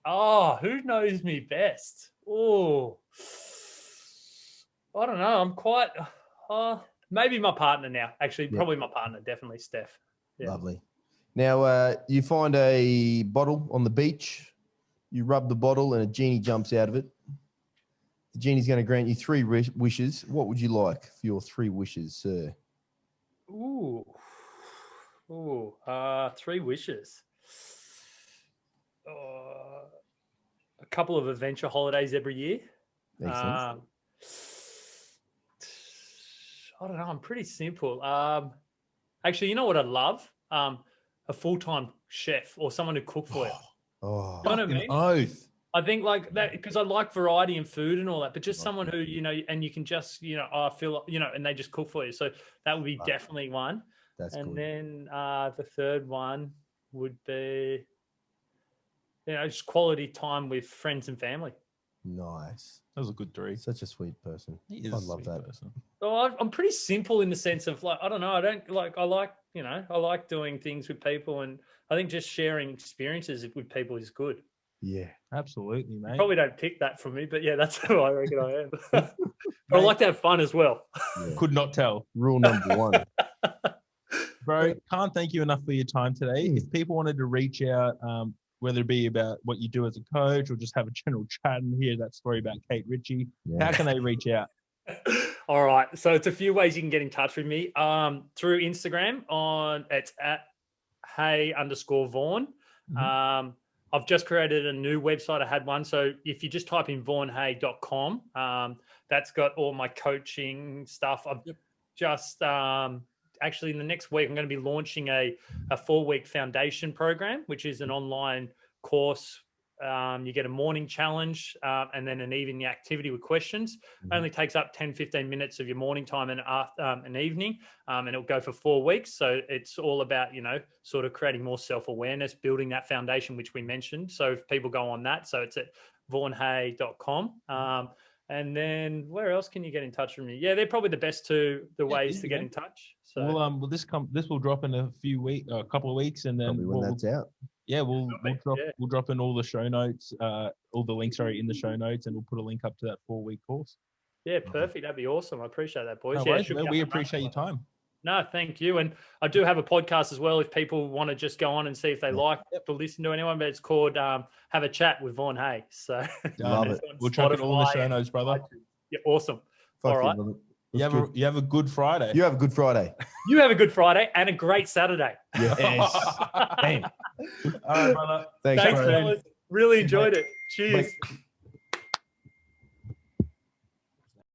Oh, who knows me best? Oh, I don't know. I'm quite maybe my partner now. Actually, probably my partner, definitely Steph. Yeah. Lovely. Now, you find a bottle on the beach, you rub the bottle and a genie jumps out of it. The genie's going to grant you 3 wishes. What would you like for your 3 wishes, sir? Ooh, 3 wishes. A couple of adventure holidays every year. I don't know. I'm pretty simple. Actually, you know what I'd love? A full-time chef or someone to cook for you. Oh, you know what I mean? Oath. I think like that, because I like variety in food and all that, but just someone who, you know, and you can just, you know, I feel, you know, and they just cook for you. So that would be definitely one. That's and good. Then the third one would be, you know, just quality time with friends and family. Nice. That was a good 3. Such a sweet person. He is I love that. Person. Oh, I'm pretty simple in the sense of like, I don't know. I like doing things with people, and I think just sharing experiences with people is good. Yeah, absolutely, mate. You probably don't pick that from me, but yeah, that's who I reckon I am. But I like to have fun as well. Yeah. Could not tell. Rule number 1. Bro, can't thank you enough for your time today. If people wanted to reach out, whether it be about what you do as a coach or just have a general chat and hear that story about Kate Ritchie, how can they reach out? All right. So it's a few ways you can get in touch with me. Through Instagram it's at Hay_Vaughan. Mm-hmm. I've just created a new website. I had one. So if you just type in vaughanhay.com, that's got all my coaching stuff. I've just actually in the next week, I'm going to be launching a 4-week foundation program, which is an online course. You get a morning challenge and then an evening activity with questions. Mm-hmm. Only takes up 10, 15 minutes of your morning time and an evening, and it'll go for 4 weeks. So it's all about, you know, sort of creating more self-awareness, building that foundation, which we mentioned. So if people go on that, so it's at vaughanhay.com. And then where else can you get in touch with me? Yeah, they're probably the best the ways to get in touch. So well, this will drop in a couple of weeks, and then when that's out. Yeah, we'll drop in all the show notes, all the links in the show notes, and we'll put a link up to that 4-week course. Yeah, perfect. That'd be awesome. I appreciate that, boys. No worries, we appreciate your time. No, thank you. And I do have a podcast as well if people want to just go on and see if they like to listen to anyone, but it's called Have a Chat with Vaughan Hay. So love it. We'll chuck it all in the show notes, brother. Yeah, awesome. All right. You have a good Friday. You have a good Friday. You have a good Friday and a great Saturday. Yes. Damn. All right, brother. Thanks fellas. Really enjoyed it. Cheers. Bye.